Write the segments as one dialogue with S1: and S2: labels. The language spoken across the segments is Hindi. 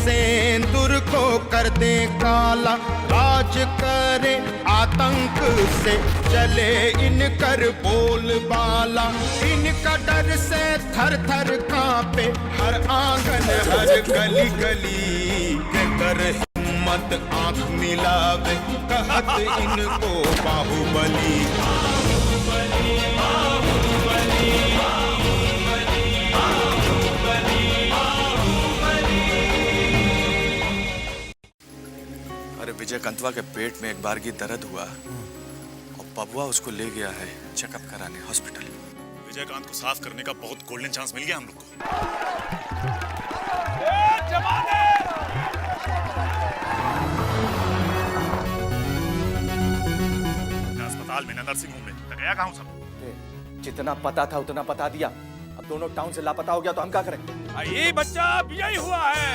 S1: सेंदूर को कर दे काला, राज करे आतंक से चले इनकर बोलबाला। इनका डर से थर थर कांपे हर आंगन हर गली गली, कर हिम्मत आंख मिलावे कहत इनको बाहुबली।
S2: अरे विजय कंतवा के पेट में एक बार की दर्द हुआ और बबुआ उसको ले गया है चेकअप कराने हॉस्पिटल।
S3: विजयकांत को साफ करने का बहुत गोल्डन चांस मिल गया हम लोग को। अस्पताल में नर्सिंग होम में गया कहाँ सब?
S2: जितना पता था उतना बता दिया। अब दोनों टाउन से लापता हो गया तो हम क्या करें?
S4: ये बच्चा यही हुआ है।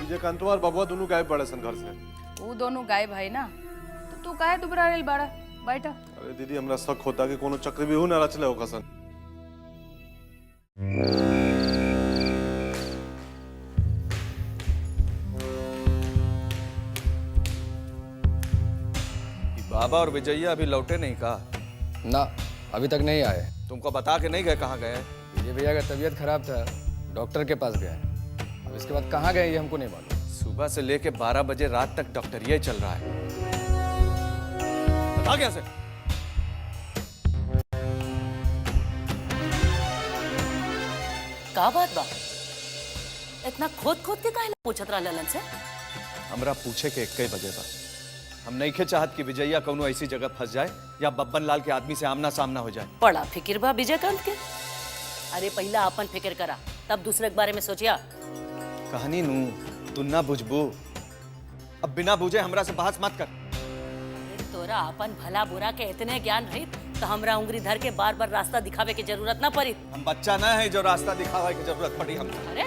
S5: विजयकांतवा और बबुआ दोनों गायब बड़े सन घर से।
S6: वो दोनों गायब है ना, तो तू काहे दुबरा रेल बाड़ा बैठा।
S5: अरे दीदी हमरा शक होता कि कोनो चक्र भी हो ना रचले हो कसन।
S2: बाबा और विजयया अभी लौटे नहीं का?
S7: ना, अभी तक नहीं आए।
S2: तुमको बता के नहीं गए कहाँ गए?
S7: विजय भैया का तबीयत खराब था, डॉक्टर के पास गए। अब इसके बाद कहाँ गए ये हमको नहीं मालूम।
S2: सुबह से लेके 12 बजे रात तक डॉक्टर ये चल रहा है। बता गया से?
S8: का बात बा? इतना खोद खोद के काहे पूछत रहा ललन से?
S2: हमरा पूछे के 1 बजे बा। हम नहीं के चाहत कि विजयया कौनो ऐसी जगह फंस जाए या बब्बन लाल के आदमी से आमना सामना हो जाए।
S8: बड़ा फिक्र बा विजयकांत के। अरे पहला अपन फिक्र करा, तब दूसरे के बारे में सोचिया।
S2: कहानी नू तू ना बुझबू। अब बिना बुझे हमरा से बहस मत कर।
S8: तोरा अपन भला बुरा के इतने ज्ञान रही तो हमरा उंगली धर के बार बार रास्ता दिखावे की जरूरत ना पड़ी।
S2: हम बच्चा ना है जो रास्ता दिखावे की जरूरत पड़ी हमको।
S8: अरे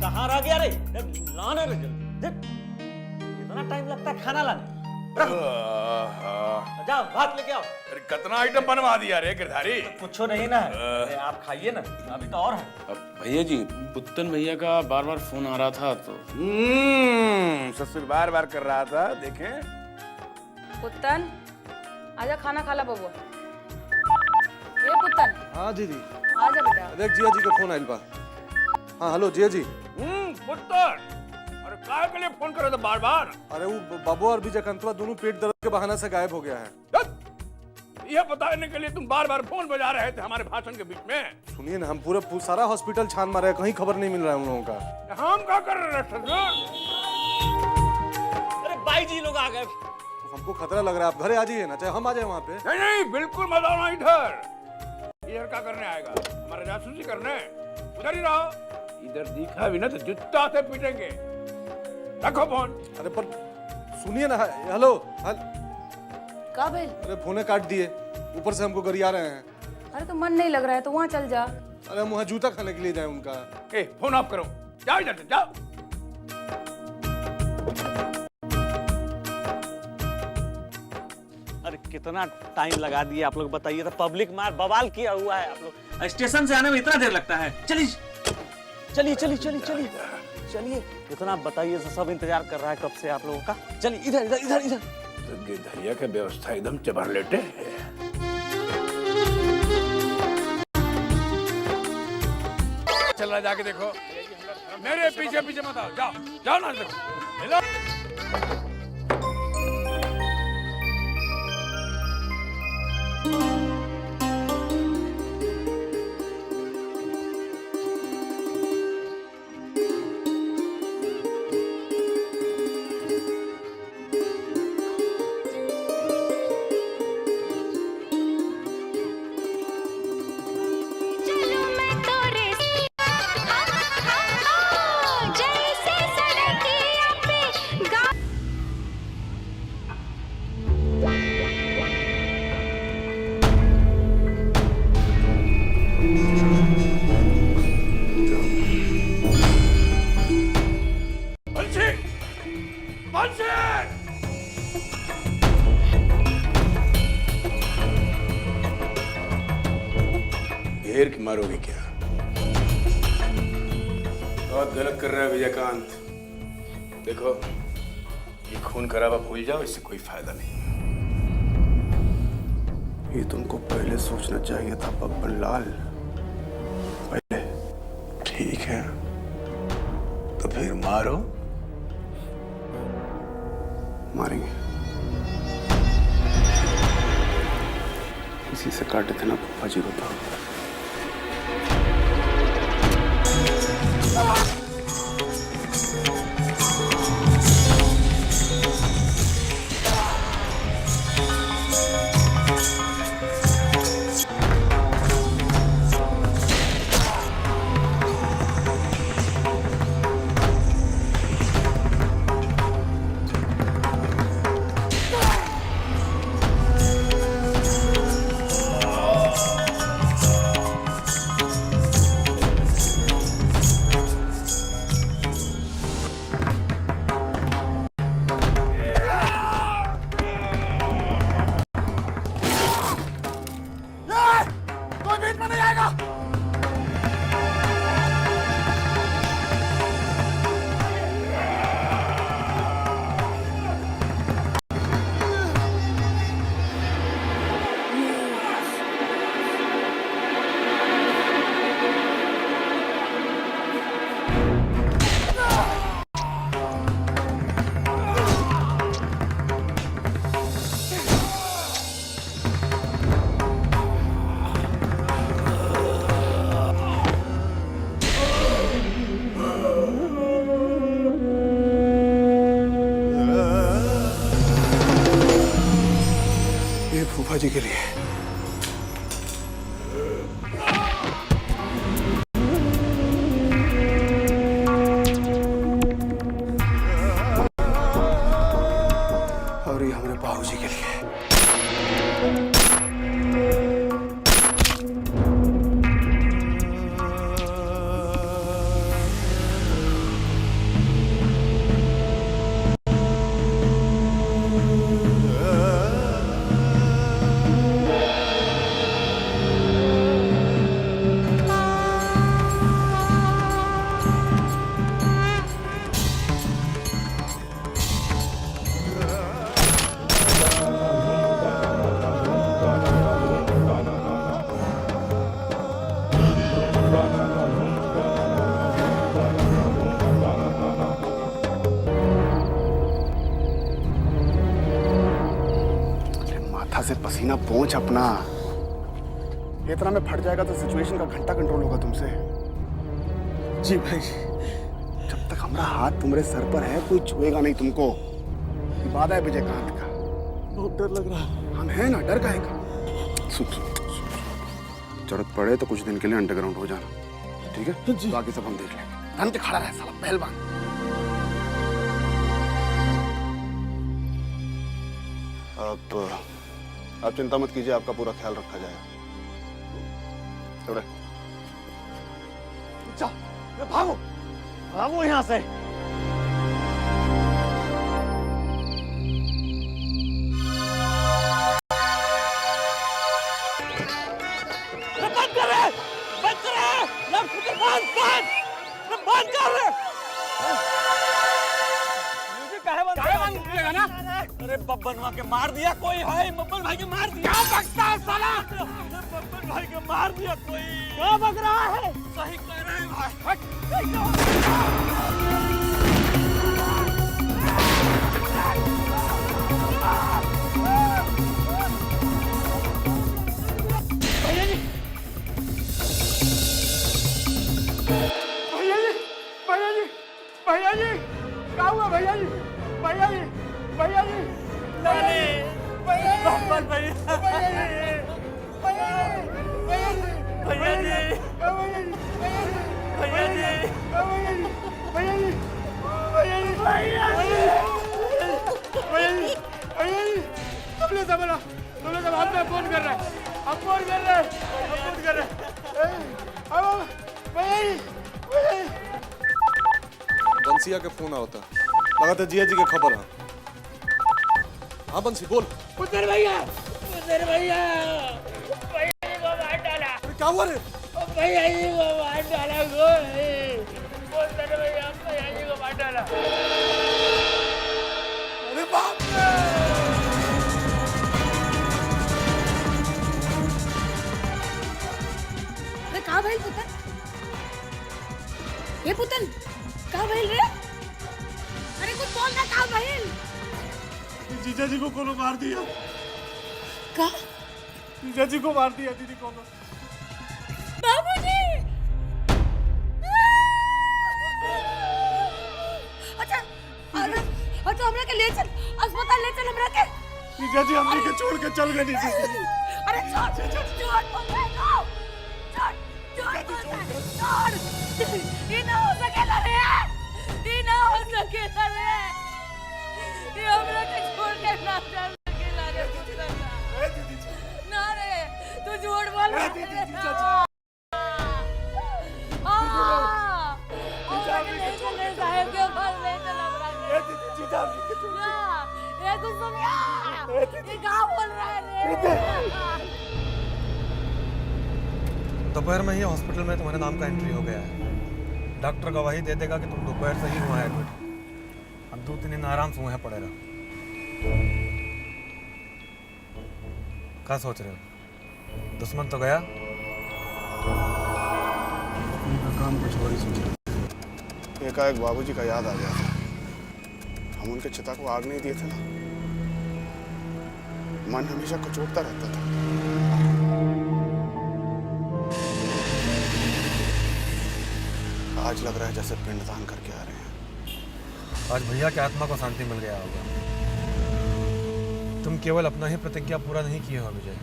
S4: कहाँ रह गया रे? लाने रे जल्दी। इतना टाइम लगता है खाना लाने? जाओ भात लेके आओ।
S3: अरे कितना आइटम बनवा दिया रे गिरधारी।
S4: कुछ नहीं ना है। अरे आप खाइए ना, अभी तो और है।
S9: भैया जी, पुत्तन भैया का बार बार फोन आ रहा था तो
S10: ससुर बार बार कर रहा था। देखें
S6: पुत्तन आजा खाना खा ला बबुआ। ये पुत्तन।
S5: हाँ दीदी।
S6: आजा बेटा।
S5: देख जिया जी का फोन आइल बा। हाँ हेलो जिया जी।
S4: पुत्तन, अरे काहे के लिए फोन करे तो बार बार?
S5: अरे वो बबुआ और विजयकांतवा दोनों पेट दर्द के बहाने से गायब हो गया है।
S4: यह बताने के लिए तुम बार बार फोन बजा रहे थे हमारे भाषण के बीच में।
S5: सुनिए ना, हम पूरा सारा हॉस्पिटल छान मारे, कहीं खबर नहीं मिल रहा है उन लोगों का।
S4: हम क्या कर रहे हैं? अरे बाई जी लोग आ गए।
S5: हमको खतरा लग रहा है, आप घरे आ जाइए ना, चाहे हम आ जाए वहाँ पे।
S4: नहीं नहीं, बिल्कुल मत आना इधर। इधर क्या करने आएगा? हमारे जासूसी करने? उधर ही रहो। इधर दिखा भी ना तो जूता से पीटेंगे। रखो फोन।
S5: अरे पर सुनिए ना, हेलो
S6: का भेल?
S5: अरे फोने काट दिए, ऊपर से हमको गरिया रहे हैं।
S6: अरे तो मन नहीं लग रहा है तो वहाँ चल जा।
S5: अरे हम वहाँ जूता खाने के लिए जाए उनका।
S4: फोन ऑफ करो, जाओ इधर से, जाओ। अरे कितना टाइम लगा दिया आप लोग, बताइए तो। पब्लिक मार बवाल किया हुआ है आप लोग। स्टेशन से आने में इतना देर लगता है। चलिए चलिए चलिए चलिए चलिए चलिए। इतना बताइए, सब इंतजार कर रहा है कब से आप लोगों का। चलिए इधर इधर इधर इधर।
S10: गिरधरिया की व्यवस्था एकदम चबर लेटे।
S4: चल रहा, जाके देखो। मेरे पीछे पीछे मत आओ, जाओ जाओ ना देखो। हेलो
S10: घेर के मारोगे क्या? बहुत गलत कर रहा है विजयकांत। देखो, ये खून खराबा भूल जाओ, इससे कोई फायदा नहीं।
S1: ये तुमको पहले सोचना चाहिए था बब्बन लाल। पहले। ठीक है,
S10: तो फिर मारो।
S1: मारेंगे। इसी से काटे थे ना फूफा जी को तो। फूफा जी के लिए। और ये हमारे बाबूजी के लिए। से पसीना पोंछ अपना। इतना में फट जाएगा तो सिचुएशन का घंटा कंट्रोल होगा तुमसे।
S5: जी भाई।
S1: जब तक हमारा हाथ तुम्हारे सर पर है कोई छुएगा नहीं तुमको। ये वादा है विजयकांत का।
S5: बहुत डर लग रहा है।
S1: हम हैं ना, डर काहे का। सुन। जरूरत पड़े तो कुछ दिन के लिए अंडरग्राउंड हो जाना, ठीक है जी। बाकी सब हम देख लेंगे। धन के खड़ा रहे साला पहलवान। आप चिंता मत कीजिए, आपका पूरा ख्याल रखा जाएगा।
S4: भागो भागो यहाँ से। बंद कर रहे, बंद कर रहे, बंद कर रहे। मुझे कहे बंद करेगा ना? अरे बब्बन के मार दिया कोई है, बब्बन भाई के मार दिया। क्या बकता है साला? बब्बन भाई के मार दिया कोई। क्या बक रहा है? सही कह रहे हैं भाई। भैया जी, भैया जी, भैया जी, क्या हुआ भैया जी? भैया जी, भैया जी, भैया जी, भैया जी, तुमने सब हम पे फोन कर रहे हैं, हम फोन कर रहे हैं।
S5: बंसिया के फोन होता लगा था जिया जी के खबर है। हाँ बंसी बोल।
S4: उधर भैया, भैया जी को मार डाला।
S5: क्या हुआ रे?
S4: भैया जी को मार डाला।
S1: अरे बाप रे!
S6: अरे कहाँ भाई पुतन? ये पुतन कहाँ भाई रे? अरे कुछ बोल ना, कहाँ भाई?
S5: जीजा जी को कोनो मार दिया।
S6: कहाँ?
S5: जीजा जी को मार दिया दीदी कोनो।
S6: बाबूजी! अच्छा हमरा के ले चल, अस्पताल ले चल हमरा के।
S5: जीजा जी हमने के छोड़ के चल गए नीचे।
S6: अरे छोड़ बोल रहे हो। छोड़। ये ना हो सकेला रे। ये ना हो सकेला रे। ये हमरा के छोड़ के ना जा सकेला रे पुतन। ना रे, तू झूठ बोल रहा है। साहब के पास ले चल हमरा के। ना, ये कुछ सुनिया। ये कहाँ बोल रहा है रे?
S5: दोपहर में ही हॉस्पिटल में तुम्हारे नाम का एंट्री हो गया है। डॉक्टर गवाही दे देगा कि तुम दोपहर से ही हुआ है एडमिट। अब 2-3 दिन आराम से वहाँ पड़े रहो। क्या सोच रहे हो? दुश्मन तो गया?
S1: उनका काम कुछ और ही सोच रहे। एकाएक बाबूजी का याद आ गया था। हम उनके चिता को आग नहीं दिए थे ना। मन हमेशा कचोटता रहता था। आज लग रहा है जैसे पिंडदान करके आ रहे हैं।
S5: आज भैया की आत्मा को शांति मिल गया होगा। तुम केवल अपना ही प्रतिज्ञा पूरा नहीं किए हो विजय,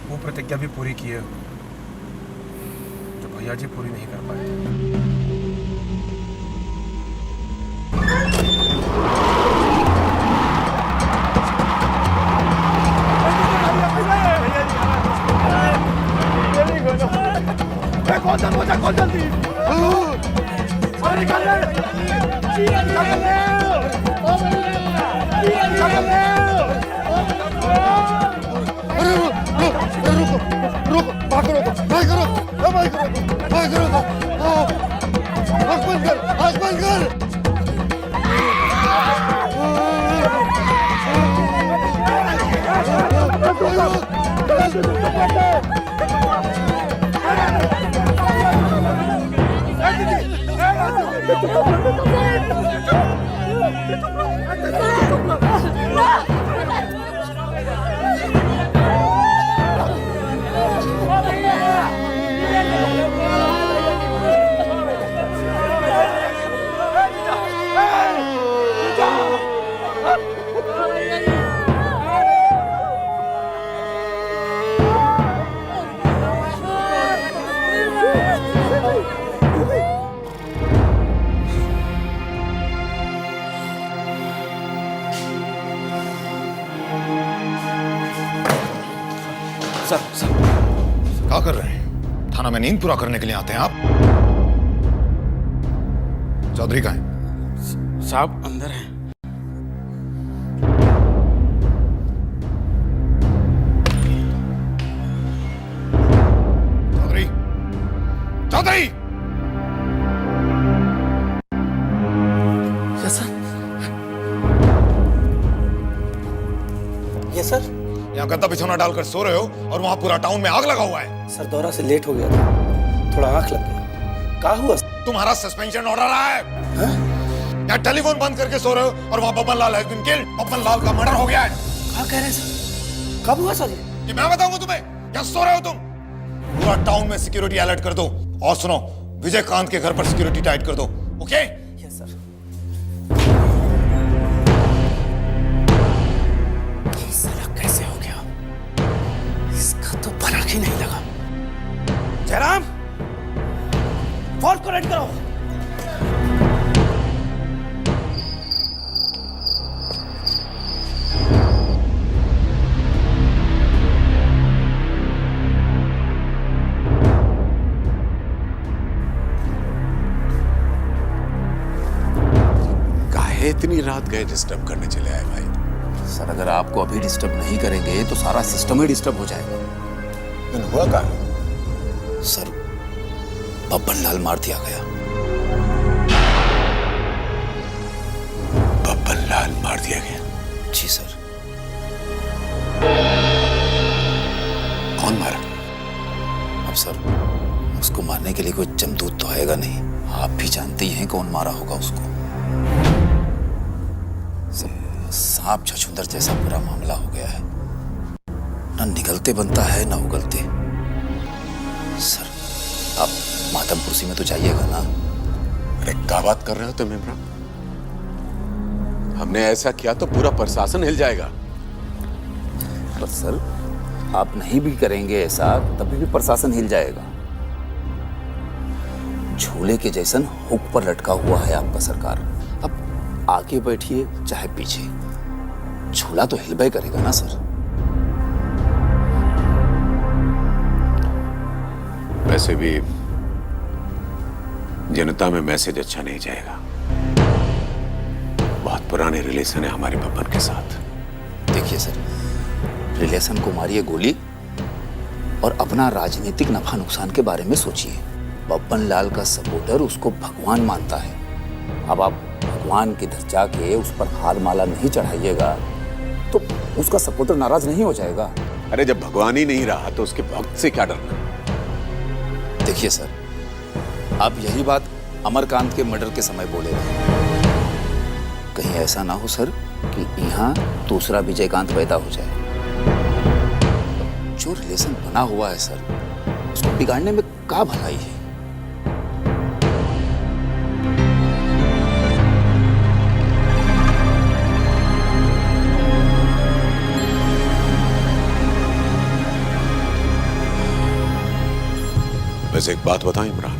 S5: वो प्रतिज्ञा भी पूरी किए हो जो भैया जी पूरी नहीं कर पाए। कौन जल्दी
S11: क्या कर रहे हैं? थाना में नींद पूरा करने के लिए आते हैं आप? चौधरी कहाँ है?
S10: साहब अंदर हैं।
S11: Chaudhary, Chaudhary!
S10: Yes sir. Yes sir.
S11: यहाँ गद्दा बिछौना डालकर सो रहे हो और वहां पूरा टाउन में आग लगा हुआ है।
S10: सर दौरा से लेट हो गया था, थोड़ा आंख लग गई। क्या हुआ?
S11: तुम्हारा सस्पेंशन ऑर्डर आया है। यहाँ टेलीफोन बंद करके सो रहे हो और वहां बब्बन लाल हैज बीन किल्ड। बब्बन लाल का मर्डर हो गया है।
S10: क्या कह रहे हैं सर? कब हुआ सर?
S11: ये मैं बताऊंगा तुम्हें। यहाँ सो रहे हो तुम। पूरा टाउन में सिक्योरिटी अलर्ट कर दो और सुनो, विजयकांत के घर पर सिक्योरिटी टाइट कर दो। ओके?
S10: Yes sir. ये साला कैसे हो गया? इसका तो फर्क ही नहीं लगा। जयराम, फोन को रेड करो।
S12: इतनी रात गए डिस्टर्ब करने चले आए भाई?
S10: सर अगर आपको अभी डिस्टर्ब नहीं करेंगे तो सारा सिस्टम ही डिस्टर्ब हो जाएगा।
S12: हुआ क्या?
S10: सर बब्बन लाल मार दिया गया।
S12: बब्बन लाल मार दिया गया?
S10: जी सर।
S12: कौन मारा?
S10: अब सर, उसको मारने के लिए कोई जमदूत तो आएगा नहीं। आप भी जानते ही हैं कौन मारा होगा उसको। सांप छछूंदर जैसा पूरा मामला हो गया है, न निगलते बनता है न उगलते। सर, आप मातम कुर्सी में तो जाइएगा ना।
S12: अरे क्या बात कर रहे हो तुम इमरान? हमने ऐसा किया तो पूरा प्रशासन हिल जाएगा।
S10: पर सर, आप नहीं भी करेंगे ऐसा तभी भी प्रशासन हिल जाएगा। झूले के जैसन हुक पर लटका हुआ है आपका सरकार। अब आगे बैठिए चाहे पीछे, झूला तो हिलबे करेगा ना सर।
S12: वैसे भी जनता में मैसेज अच्छा नहीं जाएगा। बहुत पुराने रिलेशन है हमारे बब्बन के साथ।
S10: देखिए सर, रिलेशन को मारिए गोली और अपना राजनीतिक नफा नुकसान के बारे में सोचिए। बब्बन लाल का सपोर्टर उसको भगवान मानता है। अब आप भगवान के घर जाके उस पर हार माला नहीं चढ़ाइएगा तो उसका सपोर्टर नाराज नहीं हो जाएगा।
S12: अरे जब भगवान ही नहीं रहा तो उसके भक्त से क्या डरना?
S10: देखिए सर, आप यही बात अमरकांत के मर्डर के समय बोले रहे। कहीं ऐसा ना हो सर कि यहाँ दूसरा विजयकांत पैदा हो जाए। जो रिलेशन बना हुआ है सर, उसको बिगाड़ने में क्या भलाई है?
S12: वैसे एक बात बताऊं इमरान,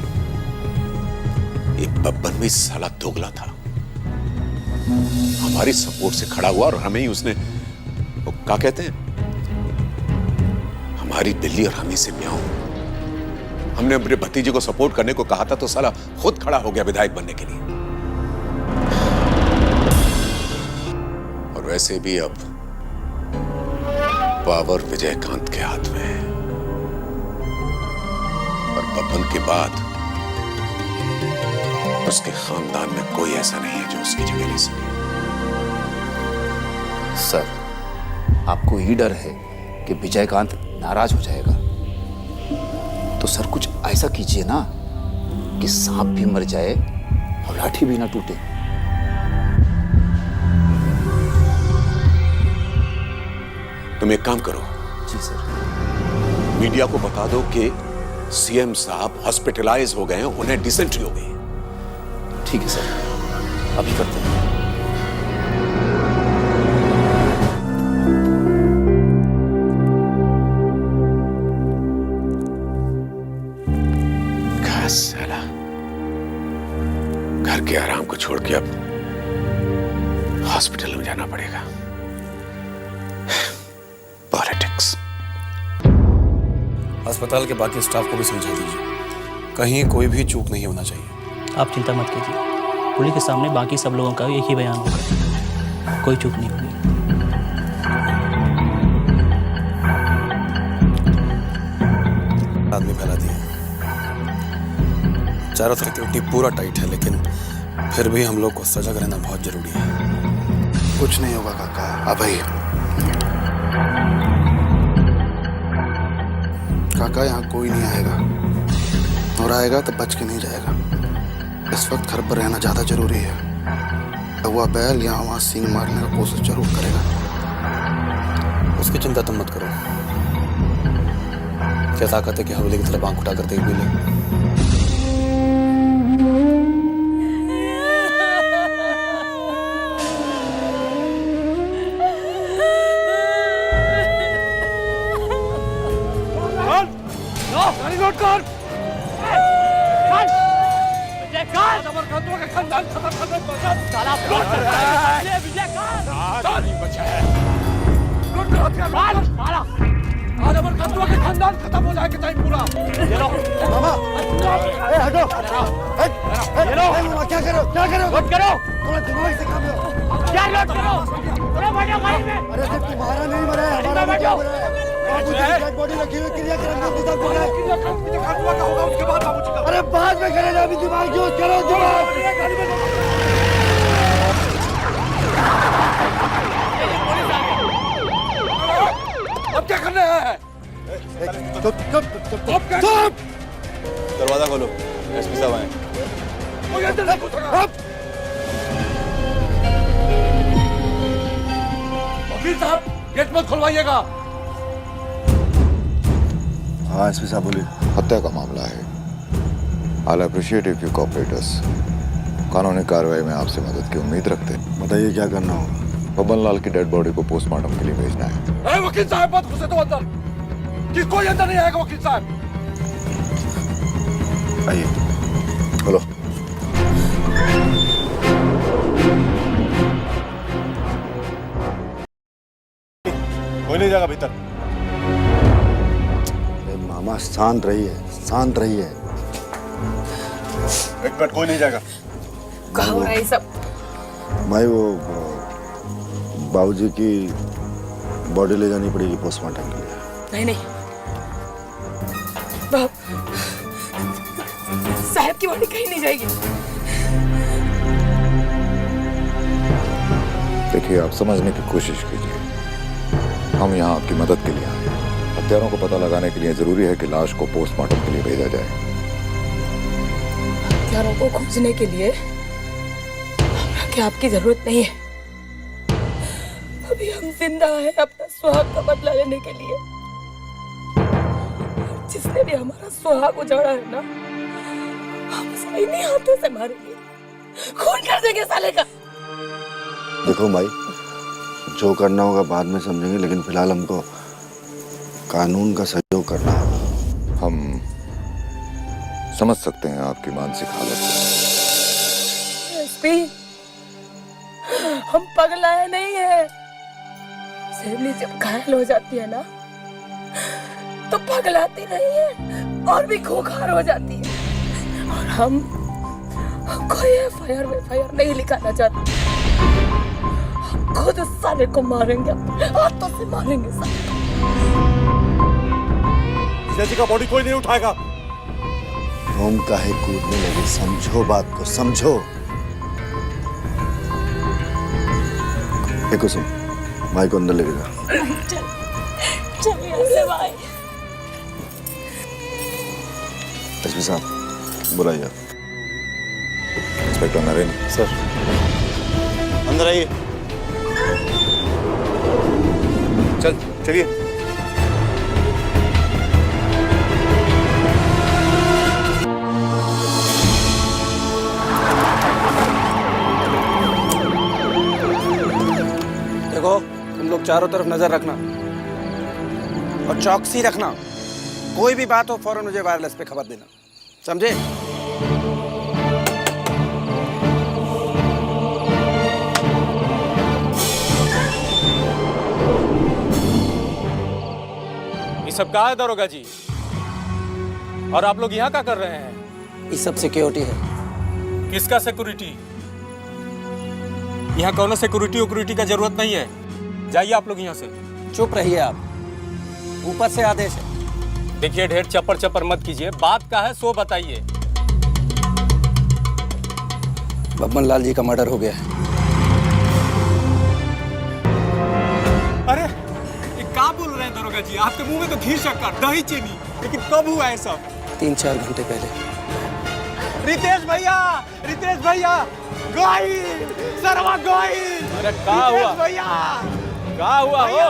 S12: ये बब्बन भी साला दोगला था। हमारी सपोर्ट से खड़ा हुआ और हमें ही उसने, वो क्या कहते हैं, हमारी बिल्ली और हमें से म्याऊं। हमने अपने भतीजे को सपोर्ट करने को कहा था तो साला खुद खड़ा हो गया विधायक बनने के लिए। और वैसे भी अब पावर विजयकांत के हाथ में है और बब्बन के बाद उसके खानदान में कोई ऐसा नहीं है जो उसकी जगह ले सके।
S10: सर, आपको ये डर है कि विजयकांत नाराज हो जाएगा, तो सर कुछ ऐसा कीजिए ना कि सांप भी मर जाए और लाठी भी ना टूटे।
S12: तुम एक काम करो।
S10: जी सर।
S12: मीडिया को बता दो कि सीएम साहब हॉस्पिटलाइज हो गए हैं, उन्हें डिसेंट्री हो गई।
S10: ठीक है सर, अभी करते हैं।
S12: साला घर के आराम को छोड़ के अब हॉस्पिटल में जाना पड़ेगा। पॉलिटिक्स।
S5: अस्पताल के बाकी स्टाफ को भी समझा दीजिए, कहीं कोई भी चूक नहीं होना चाहिए।
S13: आप चिंता मत कीजिए, पुलिस के सामने बाकी सब लोगों का एक ही बयान होगा, कोई चूक नहीं होगी।
S5: आदमी फैला दिया, चारों तरफ सिक्योरिटी पूरा टाइट है, लेकिन फिर भी हम लोग को सजग रहना बहुत जरूरी है।
S1: कुछ नहीं होगा काका, अभय। काका यहाँ कोई नहीं आएगा, और आएगा तो बच के नहीं जाएगा। इस वक्त घर पर रहना ज्यादा जरूरी है। हुआ बैल यहाँ वहाँ सींग मारने का कोशिश जरूर करेगा।
S5: उसकी चिंता तुम मत करो। क्या ताकत है कि हवेली की तरफ आंख उठाकर देख भी ले?
S10: खत्म हो जाएगा टाइम पूरा। ये लो मामा, हटो, ये लो। क्या करो, क्या करो, मत करो, थोड़ा दिमाग से काम लो। क्या लोट करो, थोड़ा बैठो गाड़ी में। अरे सिर्फ तुम्हारा नहीं मरा है, हमारा भी क्या मरा है।
S14: बॉडी रखी हुई क्रियाक्रम के साथ बोला होगा उसके बाद बाबूजी का। अरे बाद में करें, अभी दिमाग यूज करो दिमाग।
S7: अब क्या करना है?
S12: दरवाजा खोलो, एसपी साहब आए।
S7: वकील साहब, गेट मत खुलवाइएगा।
S11: हाँ एसपी साहब बोलिए। हत्या का मामला है। I'll appreciate if you cooperate us. कानूनी कार्रवाई में आपसे मदद की उम्मीद रखते हैं। बताइए क्या करना होगा? बब्बन लाल की डेड बॉडी को पोस्टमार्टम के लिए भेजना है।
S7: वकील साहब मत घुसे तो अंदर, कि कोई अंदर नहीं आएगा। वकील साहब
S11: आइए, बोलो।
S3: कोई नहीं जाएगा भीतर।
S11: मामा शांत रहिए, शांत रहिए।
S3: एक मिनट, कोई नहीं जाएगा।
S6: कहाँ हो रहा है सब?
S11: भाई वो बाबूजी की बॉडी ले जानी पड़ेगी पोस्टमार्टम के लिए।
S6: नहीं बाप, साहब की बॉडी कहीं नहीं जाएगी।
S11: देखिए, आप समझने की कोशिश कीजिए। हम यहाँ आपकी मदद के लिए आए हैं। हत्यारों को पता लगाने के लिए जरूरी है कि लाश को पोस्टमार्टम के लिए भेजा जाए।
S6: हत्यारों को खोजने के लिए हमरा के आपकी जरूरत नहीं है। अभी हम जिंदा हैं अपना सुहाग का बदला लेने के लिए। और जिसने भी हमारा सुहाग उजाड़ा है ना, हम उसे इन्हीं हाथों से मारेंगे, खून कर देंगे साले का।
S11: देखो भाई, जो करना होगा बाद में समझेंगे, लेकिन फिलहाल हमको कानून का सहयोग करना होगा। हम समझ सकते हैं आपकी मानसिक हालत को।
S6: एसपी, हम पगलाए नहीं है। सहेली जब घायल हो जाती है ना, तो पगलाती नहीं है और भी खूंखार हो जाती है। और हम कोई एफआईआर नहीं लिखाना चाहते। हम खुद उस साले को मारेंगे, हाथों से मारेंगे साले को।
S3: जी का बॉडी कोई नहीं उठाएगा।
S11: तुम काहे कूदने लगे? समझो बात को, समझो। देखो सुन, भाई को अंदर लेके जा।
S6: चलिए भाई।
S11: एसपी साहब बुलाइए। इंस्पेक्टर नरेंद्र
S3: सर, अंदर आइए। चलिए।
S5: देखो, तुम लोग चारों तरफ नजर रखना और चौकसी रखना। कोई भी बात हो फौरन मुझे वायरलेस पे खबर देना, समझे?
S7: ये सब कहाँ है दरोगा जी? और आप लोग यहाँ क्या कर रहे हैं?
S5: ये सब सिक्योरिटी है।
S7: किसका सिक्योरिटी? यहाँ कौनो सिक्योरिटी का जरूरत नहीं है। जाइए आप लोग यहाँ से।
S5: चुप रहिए आप, ऊपर से आदेश है।
S7: देखिए, ढेर चप्पर मत कीजिए। बात का है सो बताइए।
S5: बब्बन लाल जी का मर्डर हो गया है।
S7: अरे ये क्या बोल रहे हैं दरोगा जी? आपके मुंह में तो घी शक्कर दही चीनी, लेकिन कब हुआ है सब?
S5: 3-4 घंटे पहले।
S7: रितेश भैया गोइल, सरवा गोइल। अरे क्या हुआ भैया? क्या हुआ हो?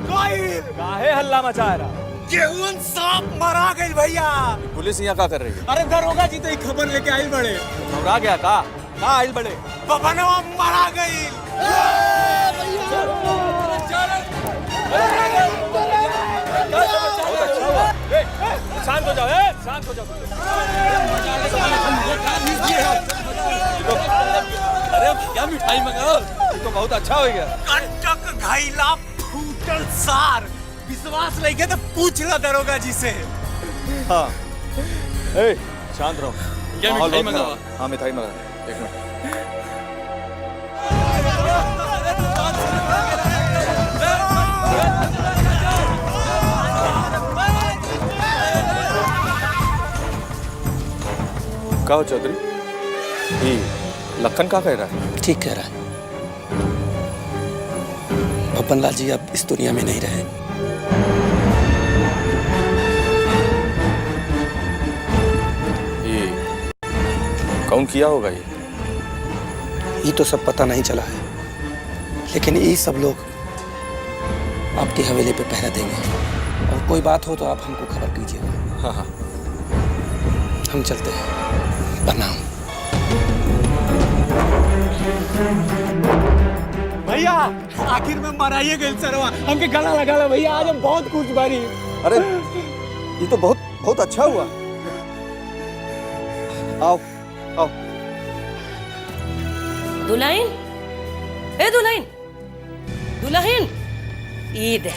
S7: गोइल काहे हल्ला मचा रहा? गेहूं सांप मरा गई भैया।
S2: पुलिस यहाँ क्या कर रही है?
S7: अरे दरोगा जी तो एक खबर लेके आइल बड़े।
S2: घबरा गया का आइल बड़े?
S7: बबनवा मरा गई। शांत हो जाओ, शांत हो जाओ।
S2: अरे क्या मिठाई मंगाओ, तो बहुत अच्छा हो गया।
S7: कंटक घाइला फूटल सार, विश्वास नहीं के तो पूछ ला दरोगा जी से।
S2: हाँ, शांत रहो।
S7: क्या मिठाई मंगावा?
S2: हाँ मिठाई मंगा, एक मिनट। कहो चौधरी, ये लखन का कह रहा है?
S15: ठीक कह रहा है। बब्बन लाल जी अब इस दुनिया में नहीं रहे।
S2: ये कौन किया होगा
S15: ये तो सब पता नहीं चला है, लेकिन ये सब लोग आपकी हवेली पे पहरा देंगे और कोई बात हो तो आप हमको खबर कीजिएगा।
S2: हाँ हाँ,
S15: हम चलते हैं। प्रणाम।
S7: भैया आखिर में मराइए गए सरवा, हमके गला लगा ला भैया, आज हम बहुत खुश बारी।
S2: अरे ये तो बहुत बहुत अच्छा हुआ। आओ आओ।
S8: दुल्हन, ए दुल्हन, दुल्हन, ये दे।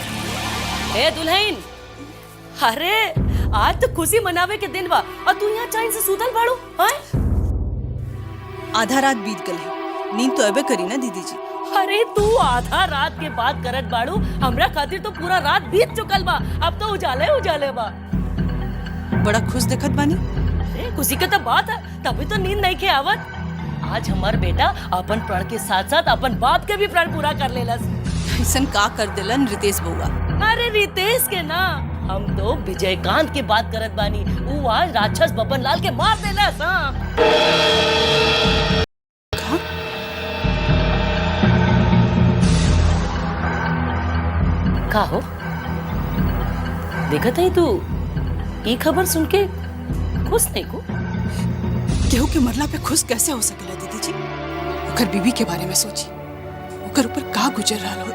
S8: ए दुल्हन, अरे आज तो खुशी मनावे के दिन बा और तू यहाँ चैन से सूतल बाड़ू?
S16: आधा रात बीत गल है, नींद तो अबे करी ना दीदी जी।
S8: अरे तू आधा रात के बाद करत बाड़ू, हमरा खातिर तो पूरा रात बीत चुकल बा, अब तो उजाले उजाले बा।
S16: बड़ा खुश देखत बानी।
S8: अरे खुशी के तो बात है, तभी तो नींद नहीं के आवत। आज हमार बेटा अपन प्रण के साथ साथ अपन बाप के भी प्रण पूरा कर लेलस।
S16: ऐसन का कर दिलन रितेश बउआ?
S8: अरे रितेश के ना, हम तो विजयकांत की बात करत बानी। वो आज राक्षस बब्बन लाल के मार देलस। का हो देखत है तू ये खबर सुन के खुश नहीं को?
S16: केहू के मरला पे खुश कैसे हो सकेला दीदी जी? ओकर बीबी के बारे में सोची, ओकर ऊपर का गुजर रहा हो।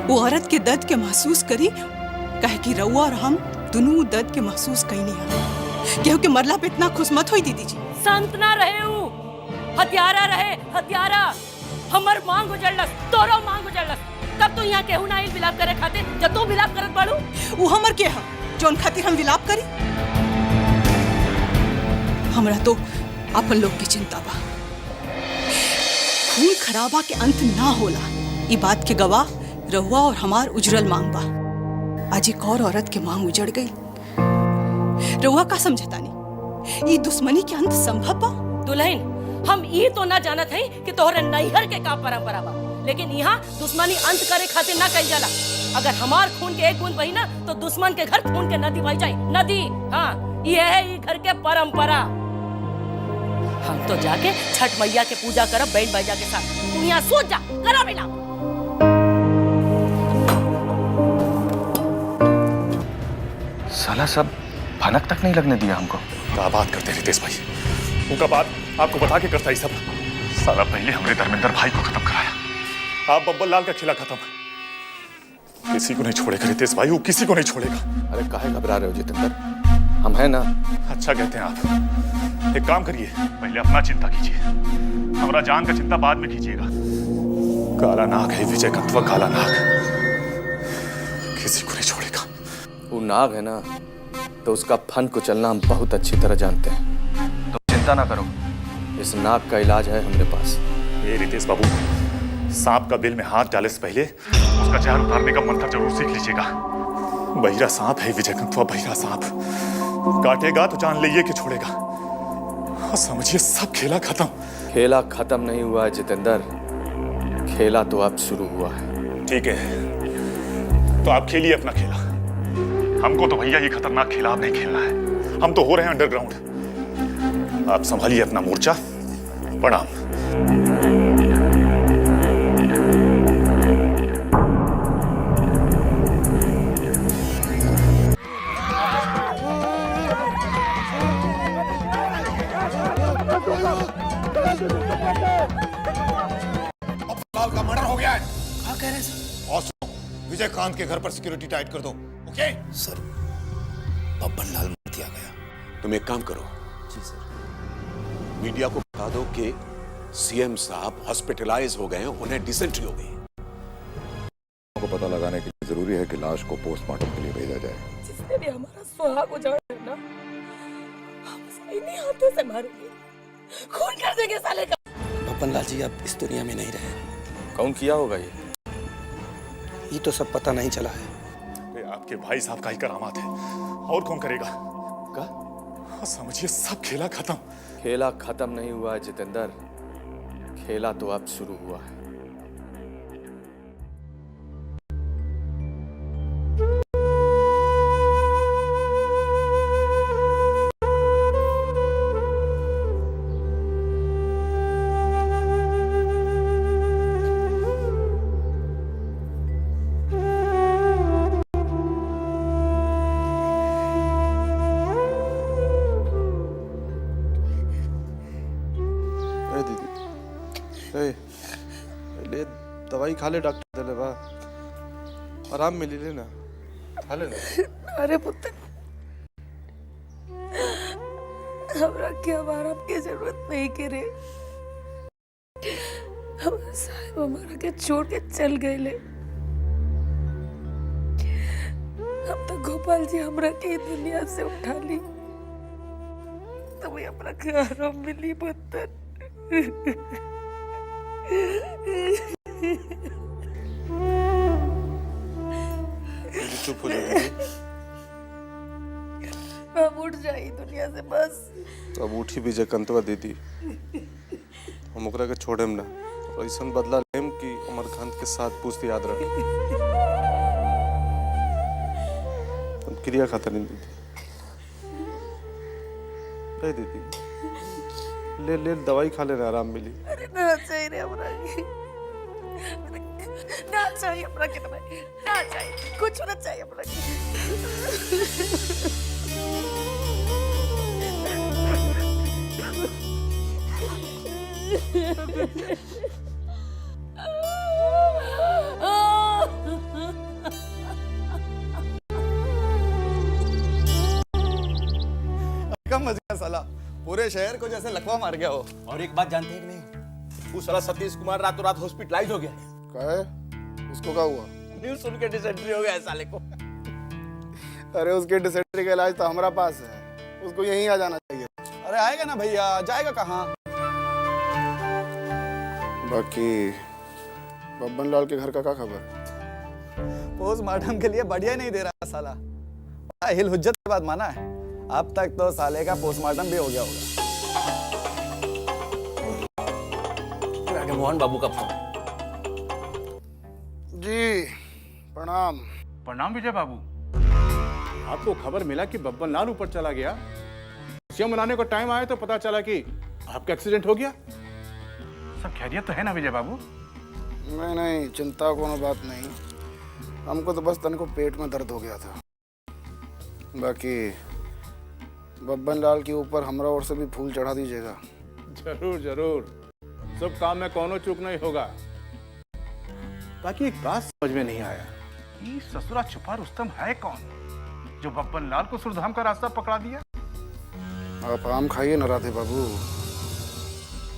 S16: वो औरत के दर्द के महसूस करी, कहे कि रउआ और हम दोनों दर्द के महसूस कहीं नहीं है। केहू के मरला पे इतना खुश मत होई दीदी जी।
S8: संत ना रहे हूँ, हत्यारा रहे, हत्यारा। हमर मांग उजड़लस, तोरो मांग उजड़लस। तब तो यहाँ केहू ना आइल विलाप करे खाते, जब तू विलाप करत बाड़ू।
S16: वो हमर के है जोन खातिर हम विलाप करी? हमरा तो अपन लोग की चिंता बा। खून खराबा के अंत ना होला, ये बात के गवाह रहुआ और हमार उजरल मांग बा। आज एक और औरत के मांग उजड़ गई। रहुआ का समझता नहीं ये दुश्मनी के अंत संभव बा?
S8: दुल्हन, हम ये तो ना जानत है कि तोहरे नैहर के का परंपरा बा, लेकिन यहाँ दुश्मनी अंत करे खातिर ना कही जाला। अगर हमार खून के एक बूंद बही ना तो दुश्मन के घर खून के नदी बह जाए। नदी, हाँ ये है ये घर के परंपरा। हम तो जाके छठ मैया के पूजा करब बहन भैया के साथ। तुम यहाँ सोच जा, करो बिना।
S2: साला सब भनक तक नहीं लगने दिया हमको।
S3: क्या बात करते हैं रितेश भाई, उनका बात आपको बता के करता ही सब। साला पहले हमने धर्मेंद्र भाई को खत्म कराया, आप बब्बन लाल का खिला खत्म। किसी को नहीं छोड़ेगा रितेश भाई, वो किसी को नहीं छोड़ेगा।
S2: अरे काहे घबरा रहे हो जितेंद्र, हम हैं ना।
S3: अच्छा कहते हैं आप। एक काम करिए, पहले अपना चिंता कीजिए, हमारा जान का चिंता बाद में कीजिएगा। काला नाग है विजयकांत, वह काला नाग किसी को नहीं छोड़ेगा।
S2: वो नाग है ना, तो उसका फन को चलना हम बहुत अच्छी तरह जानते हैं। तो चिंता ना करो, इस नाग का इलाज है हमारे पास।
S3: ये रितेश बाबू, सांप का बिल में हाथ डाले से पहले उसका जहर उतारने का मंत्र जरूर सीख लीजिएगा। बहिरा सांप है विजयकांत, वह बहिरा सांप काटेगा तो जान लीजिए कि छोड़ेगा। समझिए सब खेला खत्म।
S2: खेला खत्म नहीं हुआ है जितेंद्र, खेला तो अब शुरू हुआ है।
S3: ठीक है, तो आप खेलिए अपना खेला। हमको तो भैया ये खतरनाक खेला अब नहीं खेलना है। हम तो हो रहे हैं अंडरग्राउंड। आप संभालिए अपना मोर्चा। प्रणाम।
S11: लाल का मर्डर हो गया है। क्या कह रहे हैं सर? और सुनो, विजयकांत के घर पर सिक्योरिटी टाइट कर दो। ओके
S10: सर, बब्बन लाल मार दिया गया।
S12: तुम एक काम करो
S10: जी सर,
S12: मीडिया को बता दो कि सीएम साहब हॉस्पिटलाइज हो गए हैं, उन्हें डिसेंट्री हो गई।
S11: को पता लगाने के लिए जरूरी है कि लाश को पोस्टमार्टम के लिए भेजा जाए।
S6: जिसने भी हमारा सुहाग उजाड़ा है ना, हम उसे इन्हीं हाथों से मारेंगे, खून कर देंगे साले का।
S15: बब्बन लाल जी अब इस दुनिया में नहीं रहे।
S2: कौन किया होगा
S15: ये तो सब पता नहीं चला है।
S3: आपके भाई साहब का ही करामात है, और कौन करेगा?
S2: का?
S3: समझिए सब खेला खत्म।
S2: खेला खत्म नहीं हुआ है जितेंद्र, खेला तो अब शुरू हुआ है।
S17: ले दवाई खा ले, डॉक्टर दे ले बा, आराम मिली ले ना, खा ले ना।
S6: अरे पुत्र, हमरा के आराम की जरूरत नहीं करे। हमारे साहब हमारा के छोड़ के चल गए ले। अब तक गोपाल जी हमरा के दुनिया से उठा ली, तभी हमरा के आराम मिली पुत्र।
S17: चुप हो जाइए।
S6: अब उठ जाई दुनिया से बस।
S17: तो अब उठी भी जकंतवा दीदी, हम ओकरा के छोड़ेम ना, और ऐसा बदला लेम कि अमरकांत के साथ पूछते याद रखे। हम क्रिया खाता नहीं दीदी। नहीं दीदी, ले ले दवाई खा लेना, आराम मिली।
S6: अरे ना चाहिए रे हमरा के, ना चाहिए हमरा के दवाई, ना चाहिए, कुछ ना चाहिए हमरा
S7: कम मच गया साला, पूरे शहर को जैसे लकवा मार गया हो। और एक बात जानते हैं कि नहीं, वो साला सतीश कुमार रातों रात हॉस्पिटलाइज हो गया है।
S1: क्या है? उसको क्या हुआ?
S7: न्यूज़ सुन के डिसेंट्री हो गया है साले को।
S1: अरे उसके डिसेंट्री का इलाज तो हमारा पास है, उसको यहीं आ जाना चाहिए।
S7: अरे आएगा ना भैया, जाएगा कहाँ?
S1: बाकी बब्बन लाल के घर का क्या खबर?
S7: पोस्टमार्टम के लिए बढ़िया नहीं दे रहा साला, हिल हुज्जत के बाद माना है। अब तक तो साले का पोस्टमार्टम भी हो गया होगा।
S4: मोहन बाबू का फोन।
S1: जी प्रणाम।
S18: प्रणाम विजय बाबू। आपको खबर मिला कि बब्बन लाल ऊपर चला गया, खुशियां मनाने को टाइम आया तो पता चला कि आपका एक्सीडेंट हो गया। सब खैरियत तो है ना विजय बाबू?
S1: नहीं नहीं, चिंता कोनो बात नहीं, हमको तो बस तन को पेट में दर्द हो गया था। बाकी बब्बन लाल के ऊपर हमरा ओर से भी फूल चढ़ा दीजिएगा।
S18: जरूर जरूर, सब काम में कोनो चूक नहीं होगा। बाकी एक बात समझ में नहीं आया, ये ससुरा छुपा रुस्तम है कौन जो बब्बन लाल को सुरधाम का रास्ता पकड़ा दिया?
S1: आप आम खाइए ना राधे बाबू,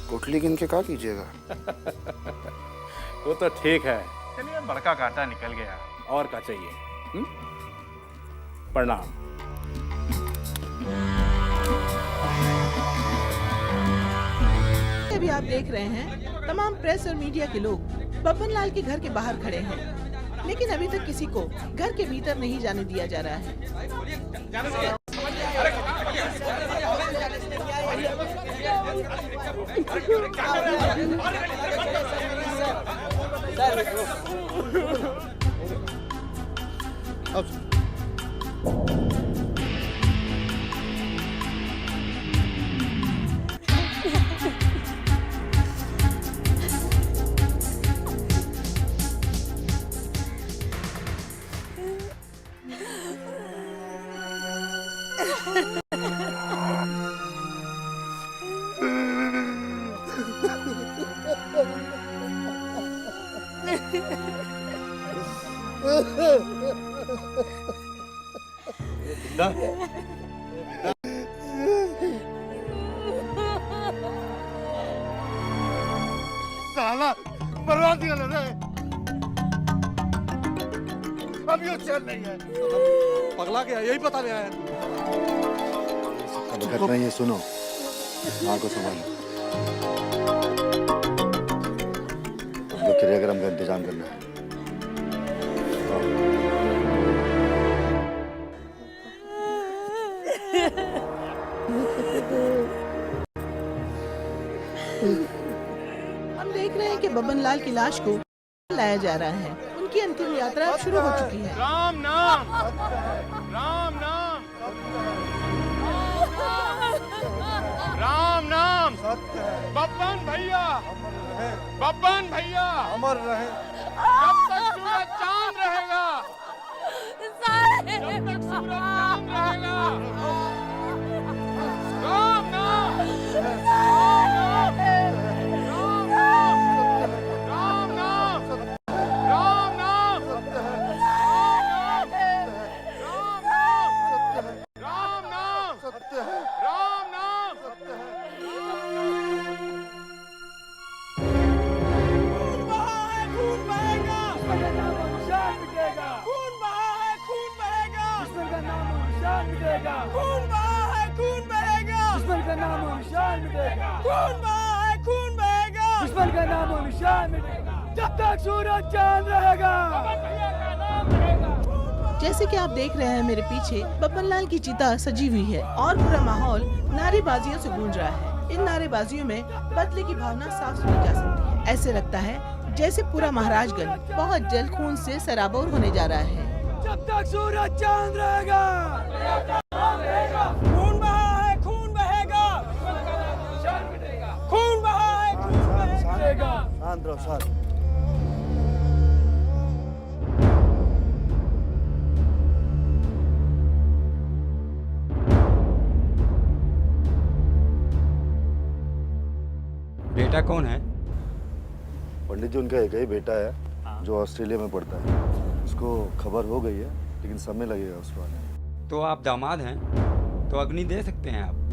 S1: गुठली गिन के क्या कीजिएगा?
S18: वो तो ठीक है, चलिए बड़का कांटा निकल गया, और क्या चाहिए। प्रणाम।
S19: अभी आप देख रहे हैं तमाम प्रेस और मीडिया के लोग बब्बन लाल के घर के बाहर खड़े हैं, लेकिन अभी तक किसी को घर के भीतर नहीं जाने दिया जा रहा है।
S14: साला बर्बाद दिया रे, अब ये चल नहीं है।
S17: पगला गया, यही पता नहीं आया।
S11: अब घटना ये सुनो, माँ को संभालो, हम लोग क्रियाक्रम का इंतजाम करना है।
S19: हम देख रहे हैं कि बब्बन लाल की लाश को लाया जा रहा है। उनकी अंतिम यात्रा अब शुरू हो चुकी है।
S18: राम नाम, राम नाम, राम नाम, बब्बन भैया, बब्बन भैया अमर रहे। जब तक सूरज चांद रहेगा, जब तक सूरज चांद रहेगा। राम नाम, राम नाम, राम नाम, राम नाम, राम नाम, राम नाम। खून बहा है, खून बहेगा। निशान मिटेगा। खून बहा है, खून बहेगा। दुश्मन का नाम और निशान मिटेगा। खून बहा है, खून बहेगा। दुश्मन का नाम और निशान मिटेगा। खून बहा है, खून बहेगा। दुश्मन का नाम और निशान मिटेगा। जब तक सूरज चांद रहेगा।
S19: जैसे कि आप देख रहे हैं मेरे पीछे बब्बन लाल की चिता सजी हुई है और पूरा माहौल नारेबाजियों से गूंज रहा है। इन नारेबाजियों में बदले की भावना साफ सुनी जा सकती है। ऐसे लगता है जैसे पूरा महाराजगंज बहुत जल्द खून से सराबोर होने जा रहा है।
S18: जब तक सूरज चांद रहेगा, खून बहा है, खून बहेगा। खून बहा है, खून बहेगा।
S14: शांत रहो, शांत।
S20: बेटा कौन है?
S11: पंडित जी उनका एक ही बेटा है जो ऑस्ट्रेलिया में पढ़ता है। उसको खबर हो गई है लेकिन समय लगेगा उसको आने में।
S20: तो आप दामाद हैं तो अग्नि दे सकते हैं आप।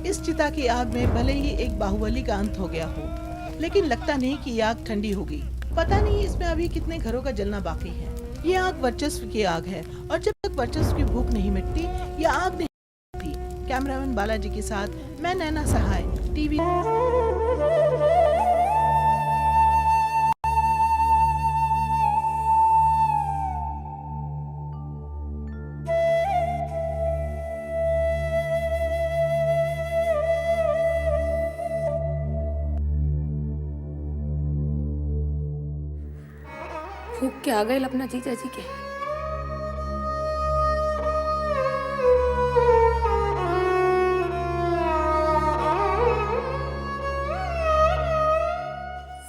S19: इस चिता की आग में भले ही एक बाहुबली का अंत हो गया हो, लेकिन लगता नहीं कि ये आग ठंडी होगी। पता नहीं इसमें अभी कितने घरों का जलना बाकी है। ये आग वर्चस्व की आग है और जब तक वर्चस्व की भूख नहीं मिटती ये आग नहीं मिटती। कैमरामैन बालाजी के साथ मैं नैना सहाय, टीवी।
S6: फूक के आ गए अपना जीजा जी के।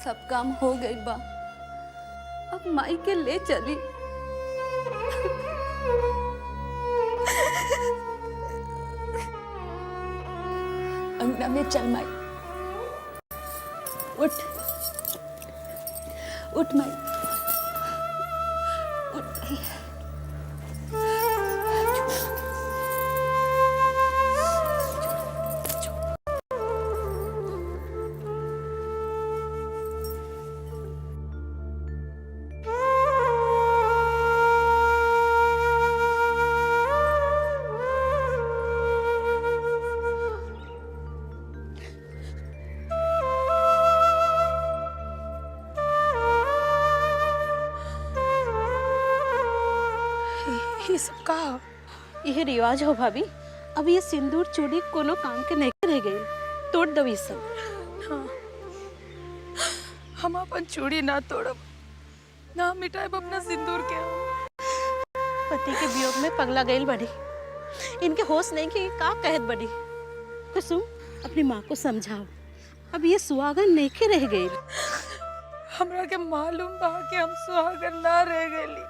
S6: सब काम हो गई बा, अब माई के ले चली। अंगना में चल माई। उठ उठ माई उठ।
S21: ये सब का यह रिवाज हो भाभी। अब ये सिंदूर चूड़ी कोनो काम के नहीं रह गई, तोड़ दो ये सब।
S16: हाँ, हम अपन चूड़ी ना तोड़ब, ना मिटाएब अपना सिंदूर के।
S21: पति के वियोग में पगला गई बड़ी, इनके होश नहीं कि का कहत बड़ी। कुसुम अपनी माँ को समझाओ, अब ये सुहागन नहीं के रह गई।
S16: हमरा के मालूम बा कि हम सुहागन ना रह गई,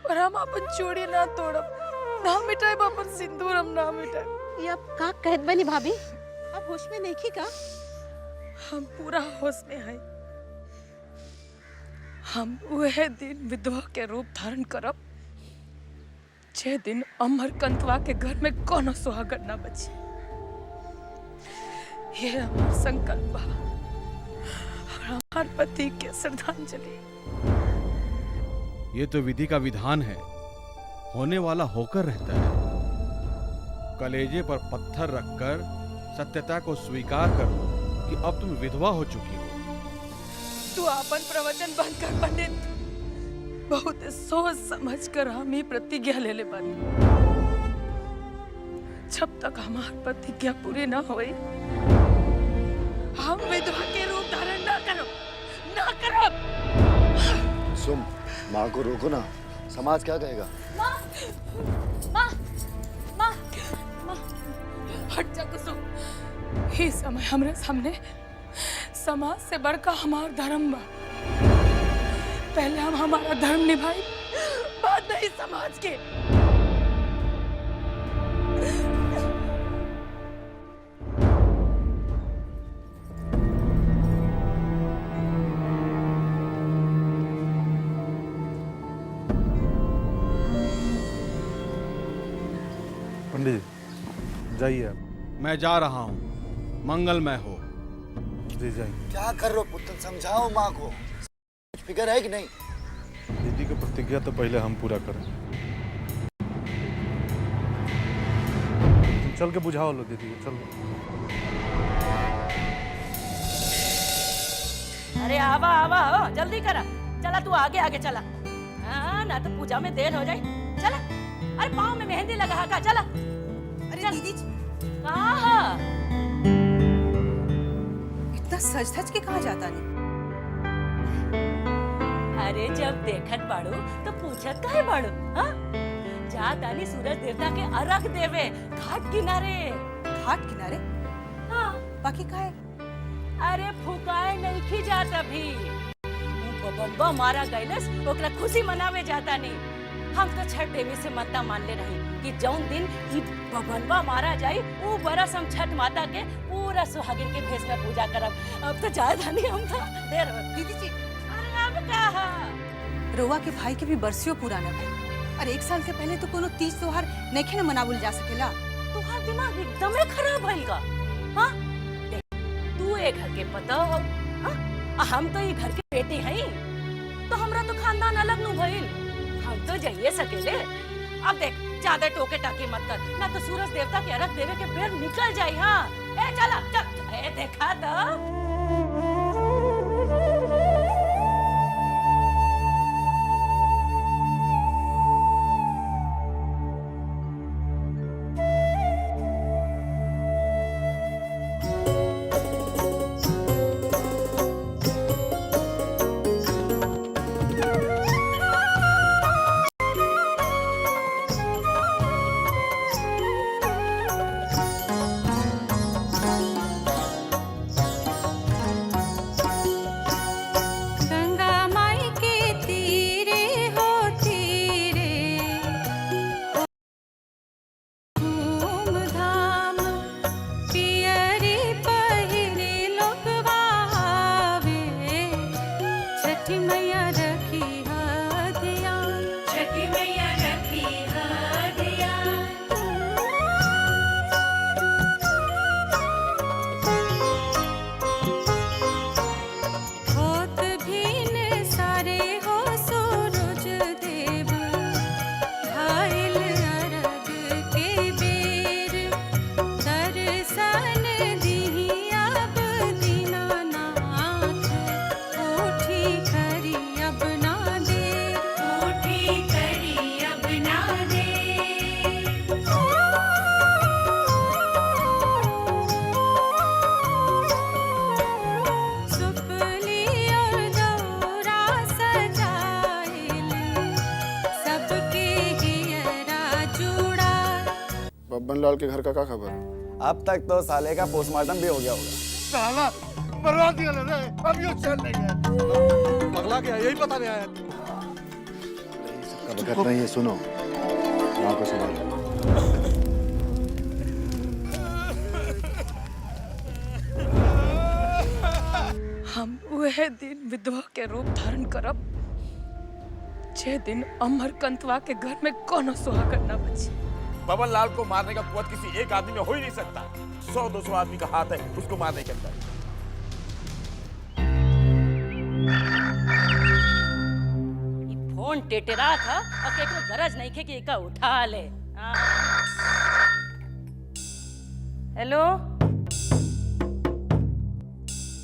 S16: पर हम अपन चूड़ी ना तोड़ब, ना मिटाएब अपन सिंदूर, हम ना मिटाएब।
S21: ये अब का कहत बनी भाभी, अब होश में नहीं का?
S16: हम पूरा होश में है। हम वह दिन विधवा के रूप धारण करब जे दिन अमरकंतवा के घर में कोनो सुहागन ना बची। ये हमार संकल्प बा और हमार पति के श्रद्धांजलि।
S18: ये तो विधि का विधान है, होने वाला होकर रहता है। कलेजे पर पत्थर रखकर सत्यता को स्वीकार कर लो कि अब तुम विधवा हो चुकी हो।
S16: तू अपन प्रवचन बंद कर पंडित। बहुत सोच समझ कर हम ही प्रतिज्ञा ले ले बानी। जब तक हमार प्रतिज्ञा पूरी ना होई, हम विधवा के रूप धारण ना करो, ना करो।
S11: सुम, माँ को रोको ना, समाज क्या कहेगा?
S21: माँ, माँ, माँ,
S16: माँ, हट जा कुसुम। ये समय हमरे सामने समाज से बढ़कर हमार धर्म बा। पहले हम हमारा धर्म निभाई, बाद नहीं समाज के।
S17: पंडित जाइए आप।
S18: मैं जा रहा हूँ, मंगलमय हो।
S17: जी जाइए।
S11: क्या कर रहे हो पुत्र, समझाओ माँ को। कुछ फिक्र है कि नहीं?
S17: दीदी की प्रतिज्ञा तो पहले हम पूरा करें। चल के बुझाओ लो दीदी को, चलो।
S8: अरे आवा आवा हो, जल्दी करा। चला तू आगे आगे चला। हाँ ना तो पूजा में देर हो जाए। चला। अरे पाँव में मेहंदी लगा का, चला।
S16: अरे दीदी
S8: कहाँ?
S16: इतना सज धज के कहाँ जाता नहीं?
S8: अरे जब देखत बाड़ू तो पूछत काहे बाड़ू? हाँ? जा तानी सूरज देवता के अर्घ देवे घाट किनारे।
S16: घाट किनारे?
S8: हाँ।
S16: बाकी काहे?
S8: अरे फुकाए नहीं खी जात अभी। बम्बा मारा गैलस, ओकरा खुशी मनावे जाता नहीं। हम तो छठ देवी से मत्ता मान ले रही कि जौन दिन ई बबनवा मारा जाई, वो बरस हम छठ माता के पूरा सुहागिन के भेष में पूजा करब। अब तो जाए धानी हम तो देर हो।
S16: दीदी जी,
S8: अरे अब कहा?
S16: रोवा के भाई के भी बरसियों पूरा न भइल और 1 साल से पहले तो कोनो तीज त्योहार नइखे न मनावल जा सकेला।
S8: तुम्हार दिमाग एकदम खराब भइल का? हाँ? देख, तू ए घर के पता हो, हाँ? हम तो ये घर के बेटी हई, तो हमरा तो खानदान अलग नु भइल। हम तो जाइए सकेले। अब देख, ज्यादा टोके टाके मत कर, ना तो सूरज देवता के अर्घ देवे के बेर निकल जाई। हाँ, ए चला चल, ए देखा तो।
S1: लाल के घर का क्या खबर?
S9: अब तक तो साले का पोस्टमार्टम भी हो गया होगा।
S14: साला मरवा दिया रे, अब यो चल नहीं है।
S5: पगला गया, यही पता नहीं आया।
S11: कब कहते हैं ये सुनो, माँ को संभालो।
S22: हम वह दिन विधवा के रूप धारण करब जे दिन अमरकंतवा के घर में कोनो सुहागन न बची।
S7: बबन लाल को मारने का कुवत किसी एक आदमी में हो ही नहीं सकता। 100-200 आदमी का हाथ है उसको मारने के अंदर।
S8: फोन टेटेरा था और केकरो गरज नहीं खे कि एका उठा ले। हेलो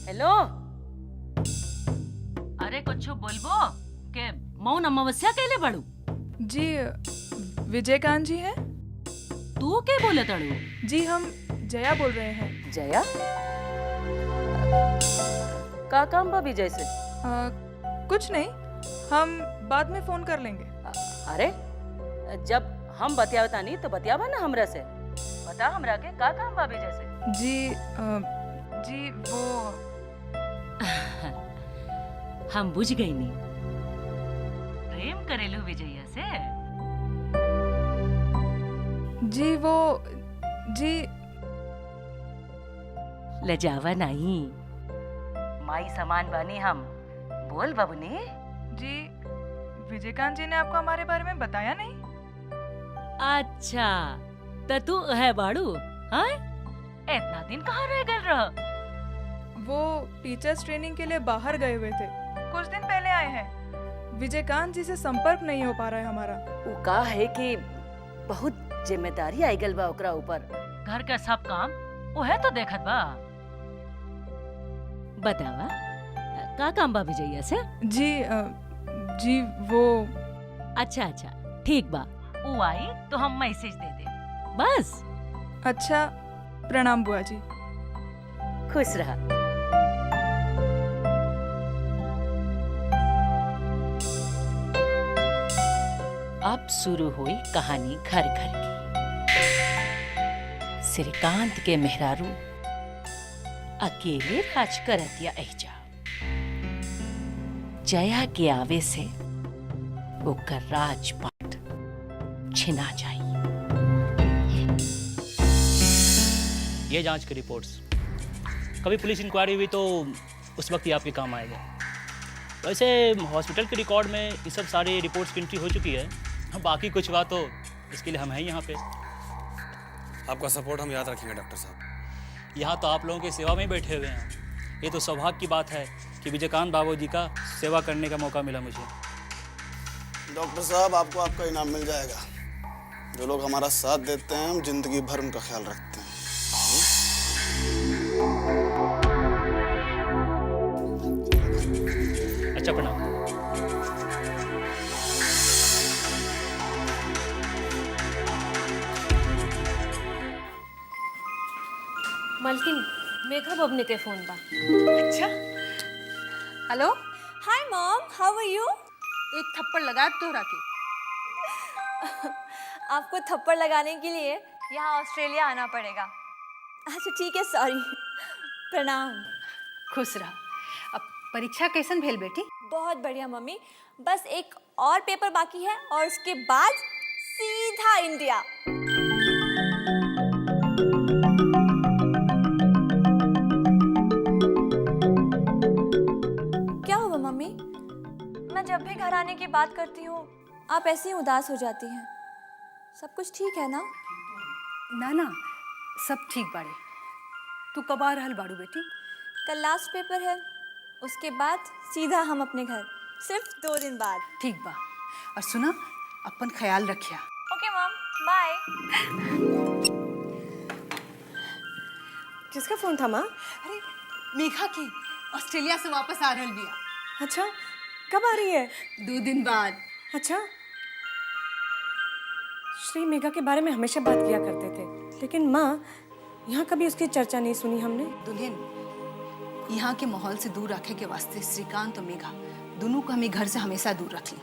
S8: हेलो, अरे कुछ बोलबो के मौन अमावस्या कहले बड़ू?
S22: जी विजयकांत जी हैं?
S8: तू के बोले तड़ू?
S22: जी हम जया बोल रहे हैं।
S8: जया? का काम बा विजय से?
S22: कुछ नहीं, हम बाद में फोन कर लेंगे।
S8: अरे जब हम बतियावता नहीं तो बतियावा ना हमरा से। बता हमरा के का काम बा विजय से?
S22: जी वो
S8: हम बुझ गई नी, प्रेम करेलू विजया से?
S22: जी वो जी
S8: लजावा नहीं, माई समान बानी हम। बोल बबुनी।
S22: जी विजयकांत जी ने आपको हमारे बारे में बताया नहीं?
S8: अच्छा तो तू है बाड़ू? हाँ, इतना दिन कहाँ रह गल रहा?
S22: वो टीचर्स ट्रेनिंग के लिए बाहर गए हुए थे, कुछ दिन पहले आए हैं। विजयकांत जी से संपर्क नहीं हो पा रहा है हमारा।
S8: वो का है कि बहुत जिम्मेदारी आई गल बा ओकरा ऊपर। घर का सब काम वो है तो देखत बा। बतावा का काम बा विजया से?
S22: जी वो
S8: अच्छा ठीक बा, वो आई तो हम मैसेज दे दे बस।
S22: अच्छा प्रणाम बुआ जी।
S8: खुश रहा। अब शुरू हुई कहानी घर घर की। श्रीकांत के मेहरारू अकेले राज करतिया एजा। जया के आवे से ओकर राजपाट छिना जाई।
S13: ये जांच की रिपोर्ट्स कभी पुलिस इंक्वायरी हुई तो उस वक्त ही आपके काम आएगा। वैसे हॉस्पिटल के रिकॉर्ड में ये सब सारी रिपोर्ट्स की एंट्री हो चुकी है। बाकी कुछ हुआ तो इसके लिए हम हैं यहाँ पे।
S5: आपका सपोर्ट हम याद रखेंगे डॉक्टर साहब।
S13: यहाँ तो आप लोगों की सेवा में ही बैठे हुए हैं। ये तो सौभाग्य की बात है कि विजयकांत बाबू जी का सेवा करने का मौका मिला मुझे।
S1: डॉक्टर साहब आपको आपका इनाम मिल जाएगा। जो लोग हमारा साथ देते हैं हम जिंदगी भर उनका ख्याल रखते हैं।
S13: अच्छा प्रणाम।
S8: मलकिन मेघा बबनी के फोन बा।
S16: अच्छा hello.
S23: Hi mom, how are you?
S16: एक थप्पड़ लगा तोहरा के।
S23: आपको थप्पड़ लगाने के लिए यहाँ ऑस्ट्रेलिया आना पड़ेगा। अच्छा ठीक है, सॉरी। प्रणाम।
S16: खुश रहा। अब परीक्षा कैसन भेल बेटी?
S23: बहुत बढ़िया मम्मी, बस एक और पेपर बाकी है और उसके बाद सीधा इंडिया। क्या हुआ मम्मी? मैं जब भी घर आने की बात करती हूँ आप ऐसे ही उदास हो जाती हैं। सब कुछ ठीक है ना?
S16: ना सब ठीक बाड़े। तू कब आ रहल बाड़ू बेटी?
S23: कल लास्ट पेपर है, उसके बाद सीधा हम अपने घर, सिर्फ 2 दिन बाद।
S16: ठीक बा। और सुना, अपन ख्याल रखिया।
S23: Okay mom, bye.
S22: किसका फोन था माँ?
S16: अरे मेघा की, ऑस्ट्रेलिया से वापस आ रहल बिया।
S22: अच्छा कब आ रही है?
S16: 2 दिन बाद।
S22: अच्छा, श्री मेघा के बारे में हमेशा बात किया करते थे, लेकिन माँ यहाँ कभी उसकी चर्चा नहीं सुनी हमने।
S16: दुल्हन, यहाँ के माहौल से दूर रखे के वास्ते श्रीकांत और मेघा दोनों को हमें घर से हमेशा दूर रख ली।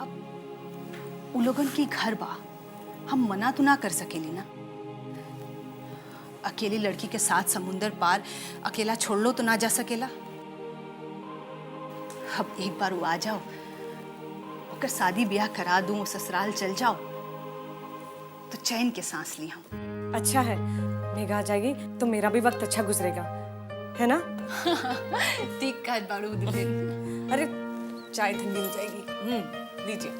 S16: अब उन लोगन की घर बा, हम मना तो ना कर सकेली ना। अकेली लड़की के साथ समुंदर पार अकेला छोड़ लो तो ना जा सकेला। अब एक बार वो आ जाओ, ओकर शादी ब्याह करा दूं, ससुराल चल जाओ तो चैन के सांस ली हम।
S10: अच्छा है, मेघा आ जाएगी तो मेरा भी वक्त अच्छा गुजरेगा, है ना?
S16: ठीक कह बाड़ू दीदी।
S10: अरे चाय ठंडी हो जाएगी। लीजिए।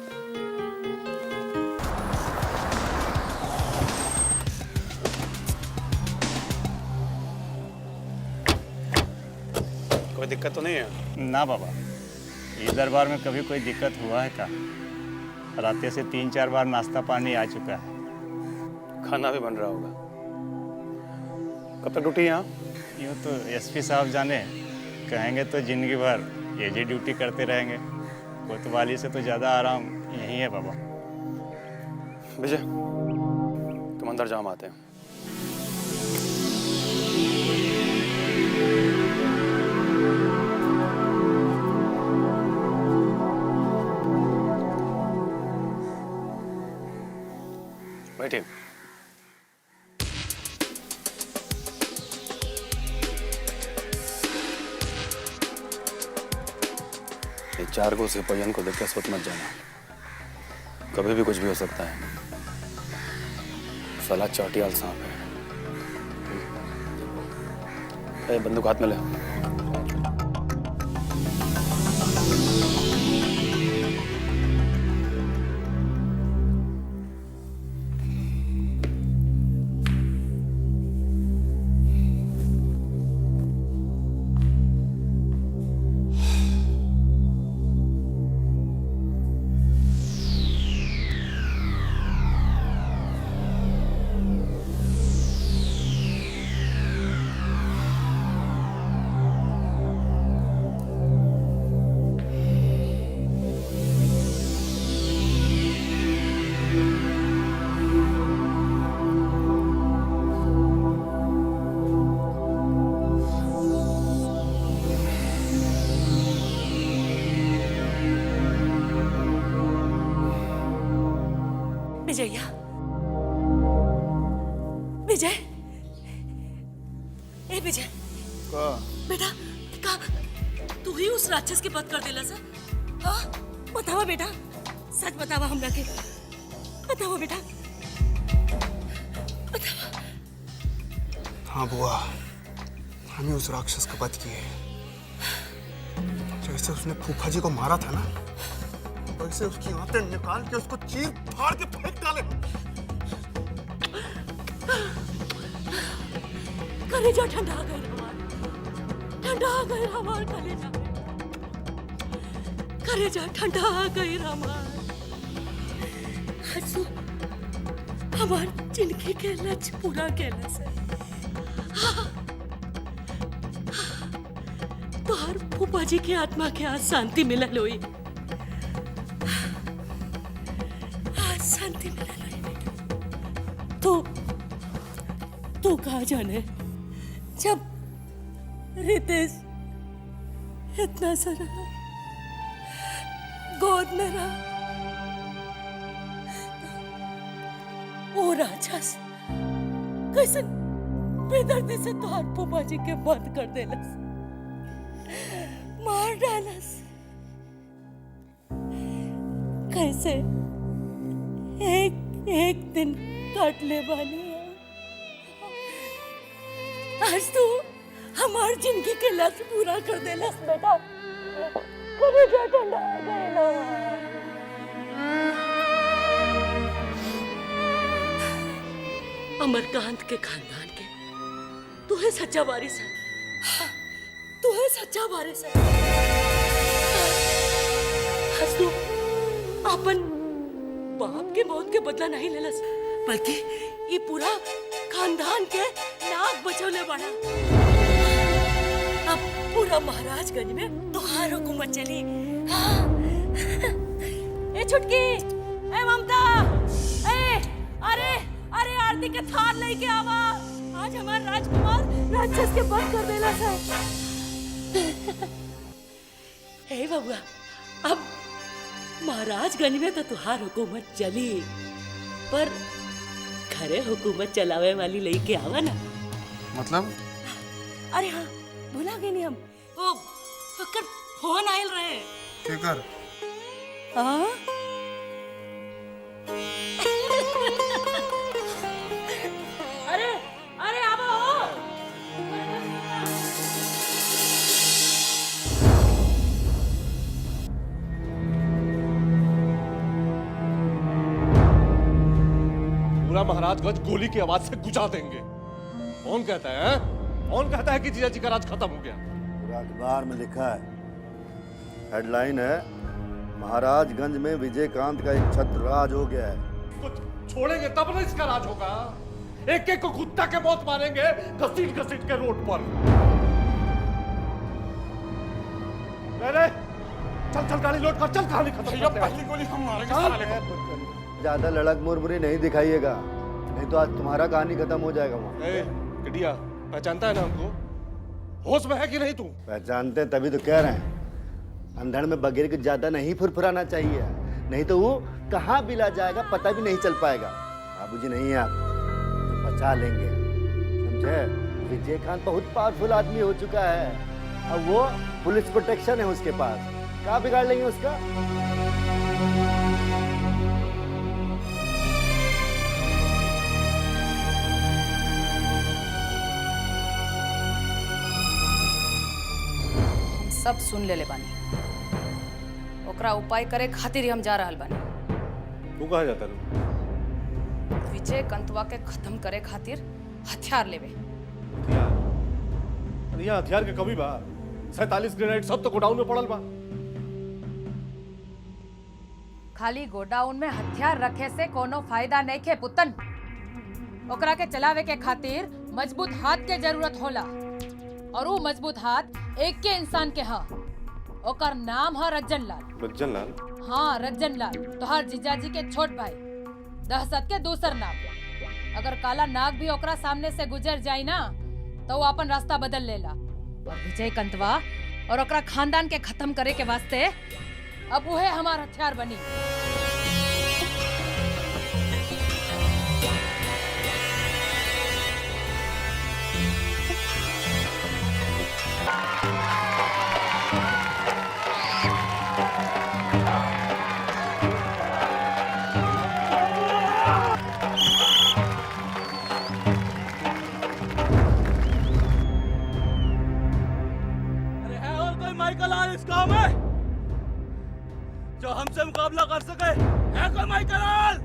S18: कोई दिक्कत तो नहीं है?
S12: ना बाबा, इस दरबार में कभी कोई दिक्कत हुआ है क्या? रास्ते से 3-4 बार नाश्ता पानी आ चुका है।
S18: खाना भी बन रहा होगा। कब तक ड्यूटी यहाँ?
S12: यूँ तो एसपी साहब जाने, कहेंगे तो जिंदगी भर ये जी ड्यूटी करते रहेंगे। कोतवाली से तो ज़्यादा आराम यही है बाबा।
S18: विजय, तुम अंदर जाओ, हम आते हैं। बैठिए। ये 4 को सिपाहियों को देख के सोच मत जाना, कभी भी कुछ भी हो सकता है। साला चौटियाल सांप है। बंदूक हाथ में ले।
S8: विजया, विजय, ए विजय, बेटा का तू ही उस राक्षस के पद कर देला सर? हाँ बतावा बेटा, सच बतावा हमरा के, बतावा बेटा, बतावा।
S1: हाँ बुआ, हमें उस राक्षस का वध किए। जैसे उसने फूफा जी को मारा था ना, वैसे उसकी आंतें निकाल के उसको चीर फाड़ के फेंक डाले।
S8: कलेजा ठंडा गए हमार, ठंडा गए हमार कलेजा, कलेजा ठंडा गए हमार। हंसू हमार जिंदगी के लक्ष्य पूरा केला से। तोहर फूफा जी के आत्मा के आज शांति मिलल होई, आज शांति मिलल होई बेटा। तू कहा जाने जब रितेश इतना सा रहा, गोद में रहा, वो राक्षस कैसे बेदर्दी से तोहर फूफा जी के बंद कर देलस, मार डालस। कैसे एक दिन काट ले बानी। आज तू हमार जिंदगी के लक्ष्य पूरा कर देलस बेटा, कलेजा ठंडा गएला। अमरकांत के खानदान के तू है सच्चा वारिस है, तू है सच्चा वारिस है। आज तू अपन बाप के मौत के बदला नहीं लेलस, बल्कि ये पूरा खानदान के नाक बचौले बड़ा। अब पूरा महाराजगंज में तुहार हुकूमत चली। हाँ। ए छुटकी, ए ममता, अरे अरे आरती के थाल लेके आवा, आज हमारा राजकुमार राक्षस के बंद कर देला था। हे बबुआ, अब महाराजगंज में तो तुहार हुकूमत चली, पर घरे हुकूमत चलावे वाली लेके आवा ना।
S1: मतलब
S8: अरे हाँ, भुला गए नहीं हम। वो फकर फोन आयल रहे।
S1: क्या कर?
S8: हाँ? अरे अरे आवा हो।
S5: पूरा महाराजगंज गोली की आवाज से गुजा देंगे। कौन कहता है? कौन कहता है कि जीजा जी का राज खत्म हो गया?
S14: पूरा अखबार में लिखा है, हेडलाइन है, महाराजगंज में विजयकांत का एक छत्र राज हो गया है।
S5: कुछ छोड़ेंगे तब ना इसका राज होगा। एक एक को कुत्ता के मौत मारेंगे घसीट घसीट के रोड पर। ले चल चल गाड़ी लोड कर, चल कहानी खत्म। पहली गोली हम मारेंगे साले को।
S14: ज्यादा लड़क मुरमुरी नहीं दिखाइएगा, नहीं तो आज तुम्हारा कहानी खत्म हो जाएगा वहाँ।
S5: किडिया पहचानता है ना हमको? होश में है कि नहीं तू?
S14: पहचानते हैं तभी तो कह रहे हैं। अंधड़ में बगैर के ज्यादा नहीं फुरफुराना चाहिए, नहीं तो वो कहाँ बिला जाएगा पता भी नहीं चल पाएगा। बाबूजी नहीं है आप, तो बचा लेंगे, समझे? विजयकांत बहुत पावरफुल आदमी हो चुका है, अब वो पुलिस प्रोटेक्शन है उसके पास, क्या बिगाड़ लेंगे उसका?
S22: सब सुन ले बानी। ओकरा उपाय करे खातिर ही हम जा रहल बानी।
S5: तू कहाँ जाता रू?
S22: विजय कंतवा के खत्म करे खातिर हथियार लेवे।
S5: अरे यहाँ हथियार के कमी बा? 47 ग्रेनेड सब तो गोडाउन में पड़ल बा।
S22: खाली गोडाउन में हथियार रखे से कोनो फायदा नहीं खे पुतन। ओकरा के चलावे के खातिर मजबूत हाथ के जरूरत होला, और वो मजबूत हाथ एक के इंसान के हाँ। ओकर नाम है रज्जन लाल।
S5: रज्जन लाल?
S22: हाँ रज्जन लाल, तोहर जीजाजी के छोट भाई। दहशत के दूसर नाम। अगर काला नाग भी ओकरा सामने से गुजर जाए ना, तो वो अपन रास्ता बदल लेला। और विजय कंतवा और ओकरा खानदान के खत्म करे के वास्ते अब वो है हमार हथियार बनी।
S7: इस गांव में जो हमसे मुकाबला कर सके? है कोई माइकल लाल?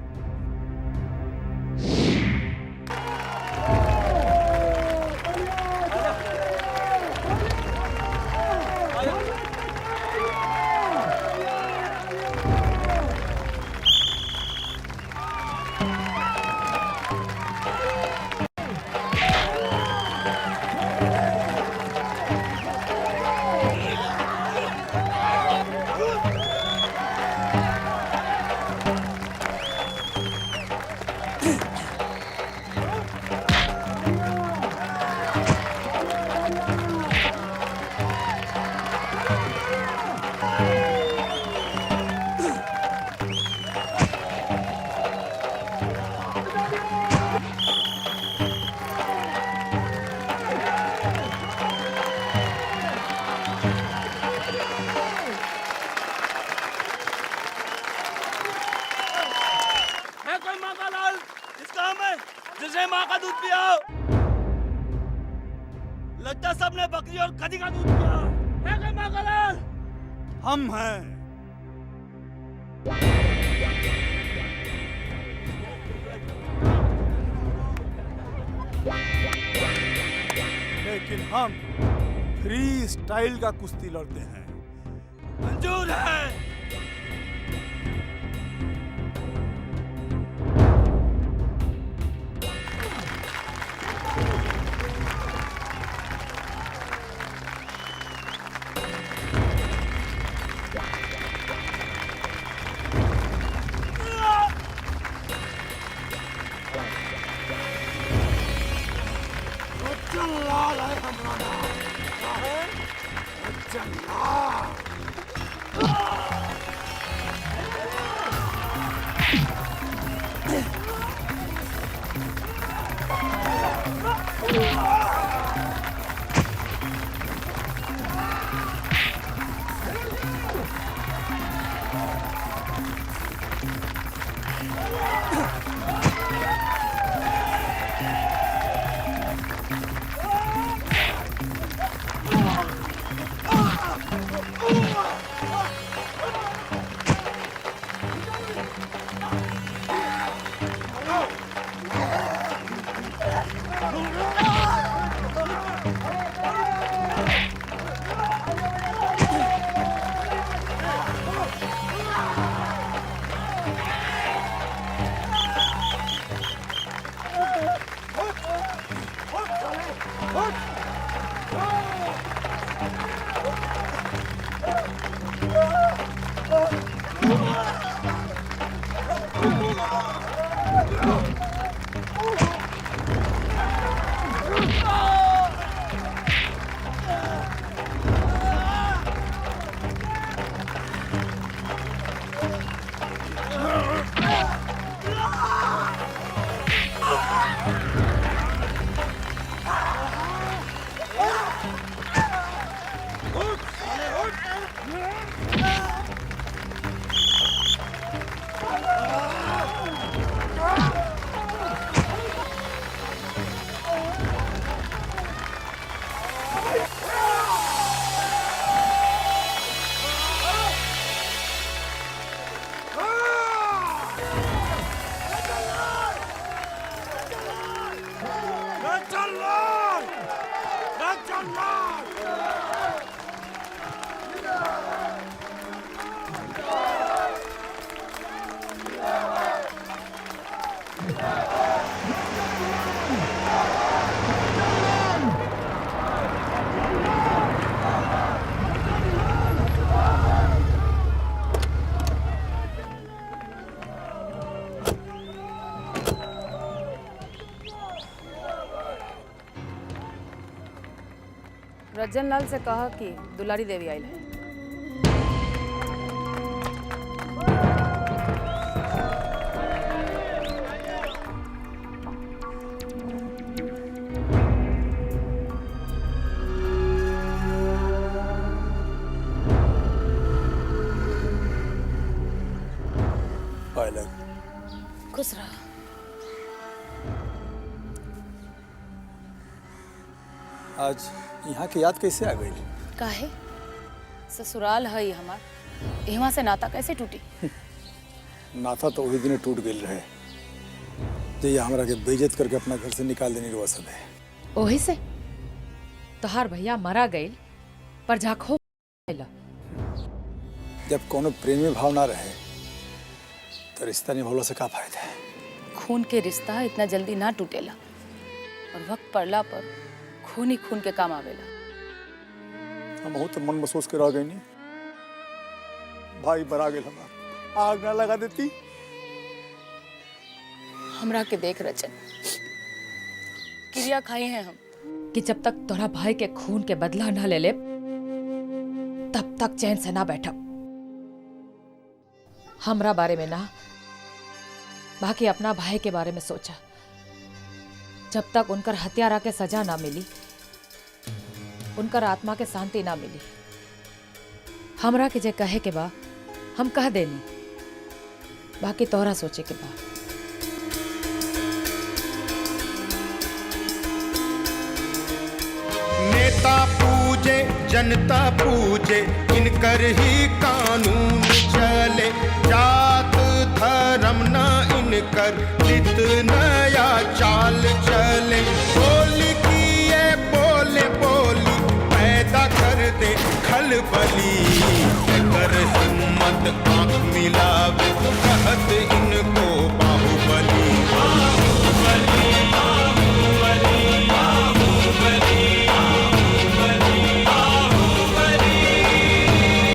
S7: जिसने माँ का दूध पिया, लगता सबने बकरी और खदी का दूध पिया। है कोई माँ का लाल? हम हैं। लेकिन हम फ्री स्टाइल का कुश्ती लड़ते हैं। मंजूर है। लाल है हमारा, है?
S22: रजन लाल से कहा कि दुलारी देवी आयल है।
S10: खुश रहा।
S2: आज यहाँ की याद कैसे आ गई?
S22: काहे? ससुराल है हमार, यहाँ से नाता कैसे टूटी?
S2: नाता तो वही दिन टूट गई रहे जे हमरा के बेइज्जत करके अपना घर से निकाल देनी रुआ सब है।
S22: ओही से तोहार भैया मरा गईल पर झाखो
S2: जब कोनो प्रेमी भाव ना रहे तो रिश्ता निभावला से का फायदा है?
S22: खून के रिश्ता इतना जल्दी ना टूटेला और वक्त पड़ला पर खून ही खून के काम आवेला।
S2: हम तो मन महसूस करा गई नहीं, भाई बरा गए हमार, आग ना लगा देती।
S22: हमरा के देख रचन, क्रिया खाई हैं हम कि जब तक तोरा भाई के खून के बदला ना ले ले तब तक चैन से ना बैठब। हमरा बारे में ना, बाकी अपना भाई के बारे में सोचा। जब तक उनकर हत्यारा के सजा ना मिली, उनकर आत्मा के शांति ना मिली, हमरा के जे कहे के बा हम कह देनी, बाकी तोहरा सोचे के बा।
S3: नेता पूजे जनता पूजे, इनकर ही कानून चले। जात धर्म ना इनकर नित नया चाल चले। बोली किए बोले बोली पैदा कर दे खलबली, कर हिम्मत आंख मिलावे।